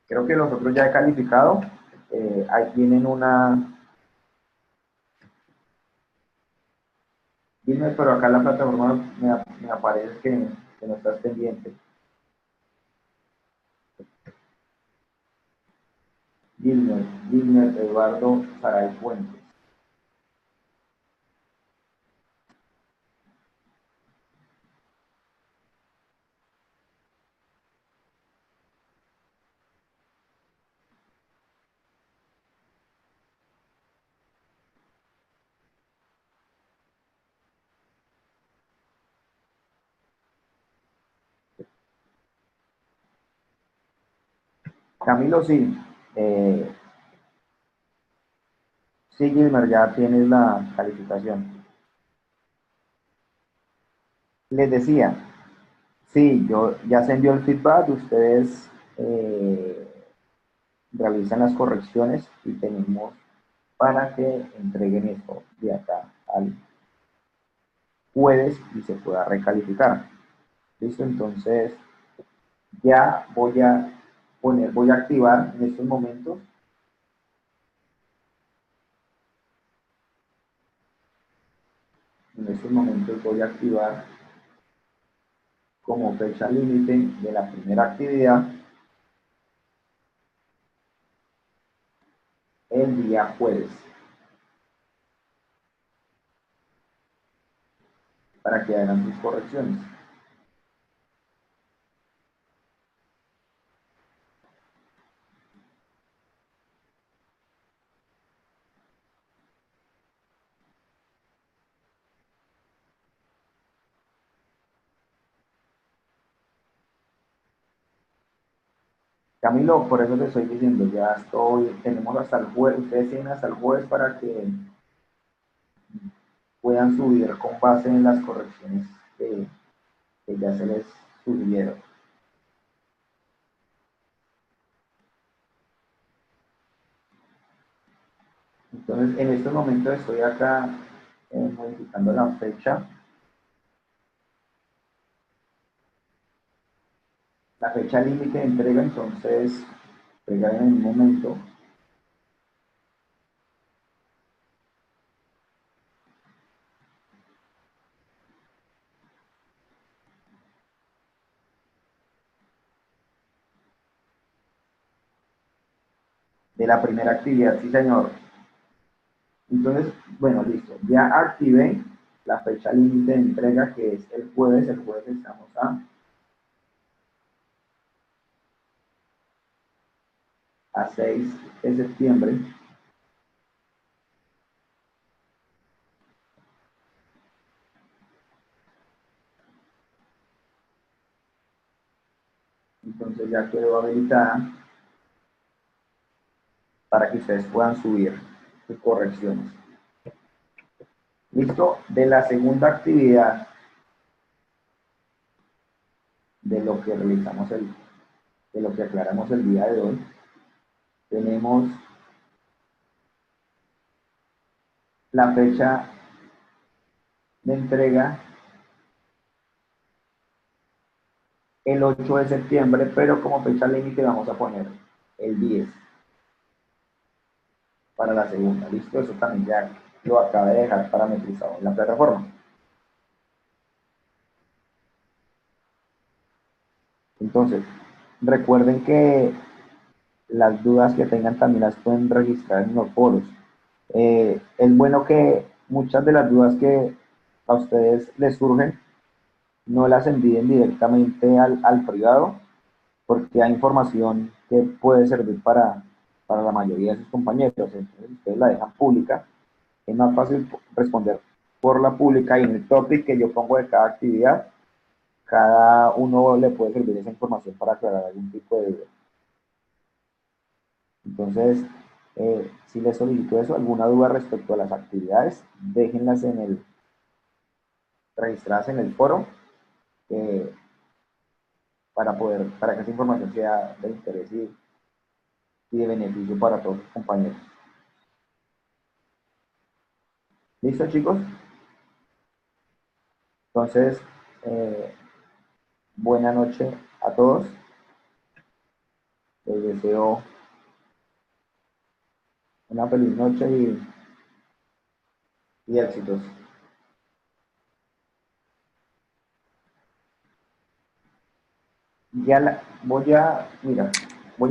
Creo que los otros ya he calificado. Ahí tienen una... Dime, pero acá en la plataforma me aparece que no estás pendiente. Gilmer Eduardo Saray Fuentes. Camilo, sí. Sí, Gilmer, ya tienes la calificación. Les decía, sí, ya se envió el feedback, ustedes realizan las correcciones y tenemos para que entreguen esto de acá al jueves y se pueda recalificar. ¿Listo? Entonces, ya voy a voy a activar en estos momentos voy a activar como fecha límite de la primera actividad el día jueves para que hagan sus correcciones. Camilo, por eso te estoy diciendo, tenemos hasta el jueves, ustedes tienen hasta el jueves para que puedan subir con base en las correcciones que ya se les sugirieron. Entonces, en este momento estoy acá modificando la fecha. La fecha límite de entrega, entonces, pegar en un momento. De la primera actividad, sí señor. Entonces, bueno, listo. Ya activé la fecha límite de entrega que es el jueves estamos a 6 de septiembre. Entonces ya quedó habilitada para que ustedes puedan subir sus correcciones. Listo. De la segunda actividad de lo que realizamos de lo que aclaramos el día de hoy, tenemos la fecha de entrega el 8 de septiembre, pero como fecha límite vamos a poner el 10 para la segunda. Listo, eso también ya lo acabé de dejar parametrizado en la plataforma. Entonces, recuerden que las dudas que tengan también las pueden registrar en los foros. Es bueno que muchas de las dudas que a ustedes les surgen no las envíen directamente al privado, porque hay información que puede servir para la mayoría de sus compañeros. Entonces, ustedes la dejan pública. Es más fácil responder por la pública y en el topic que yo pongo de cada actividad, cada uno le puede servir esa información para aclarar algún tipo de duda. Entonces, si les solicito eso, alguna duda respecto a las actividades, déjenlas registradas en el foro para que esa información sea de interés y de beneficio para todos los compañeros. ¿Listo, chicos? Entonces, buena noche a todos. Les deseo una feliz noche y éxitos. Voy a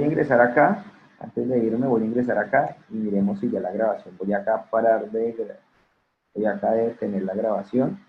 ingresar acá. Antes de irme voy a ingresar acá y miremos si ya la grabación. Voy acá a detener la grabación.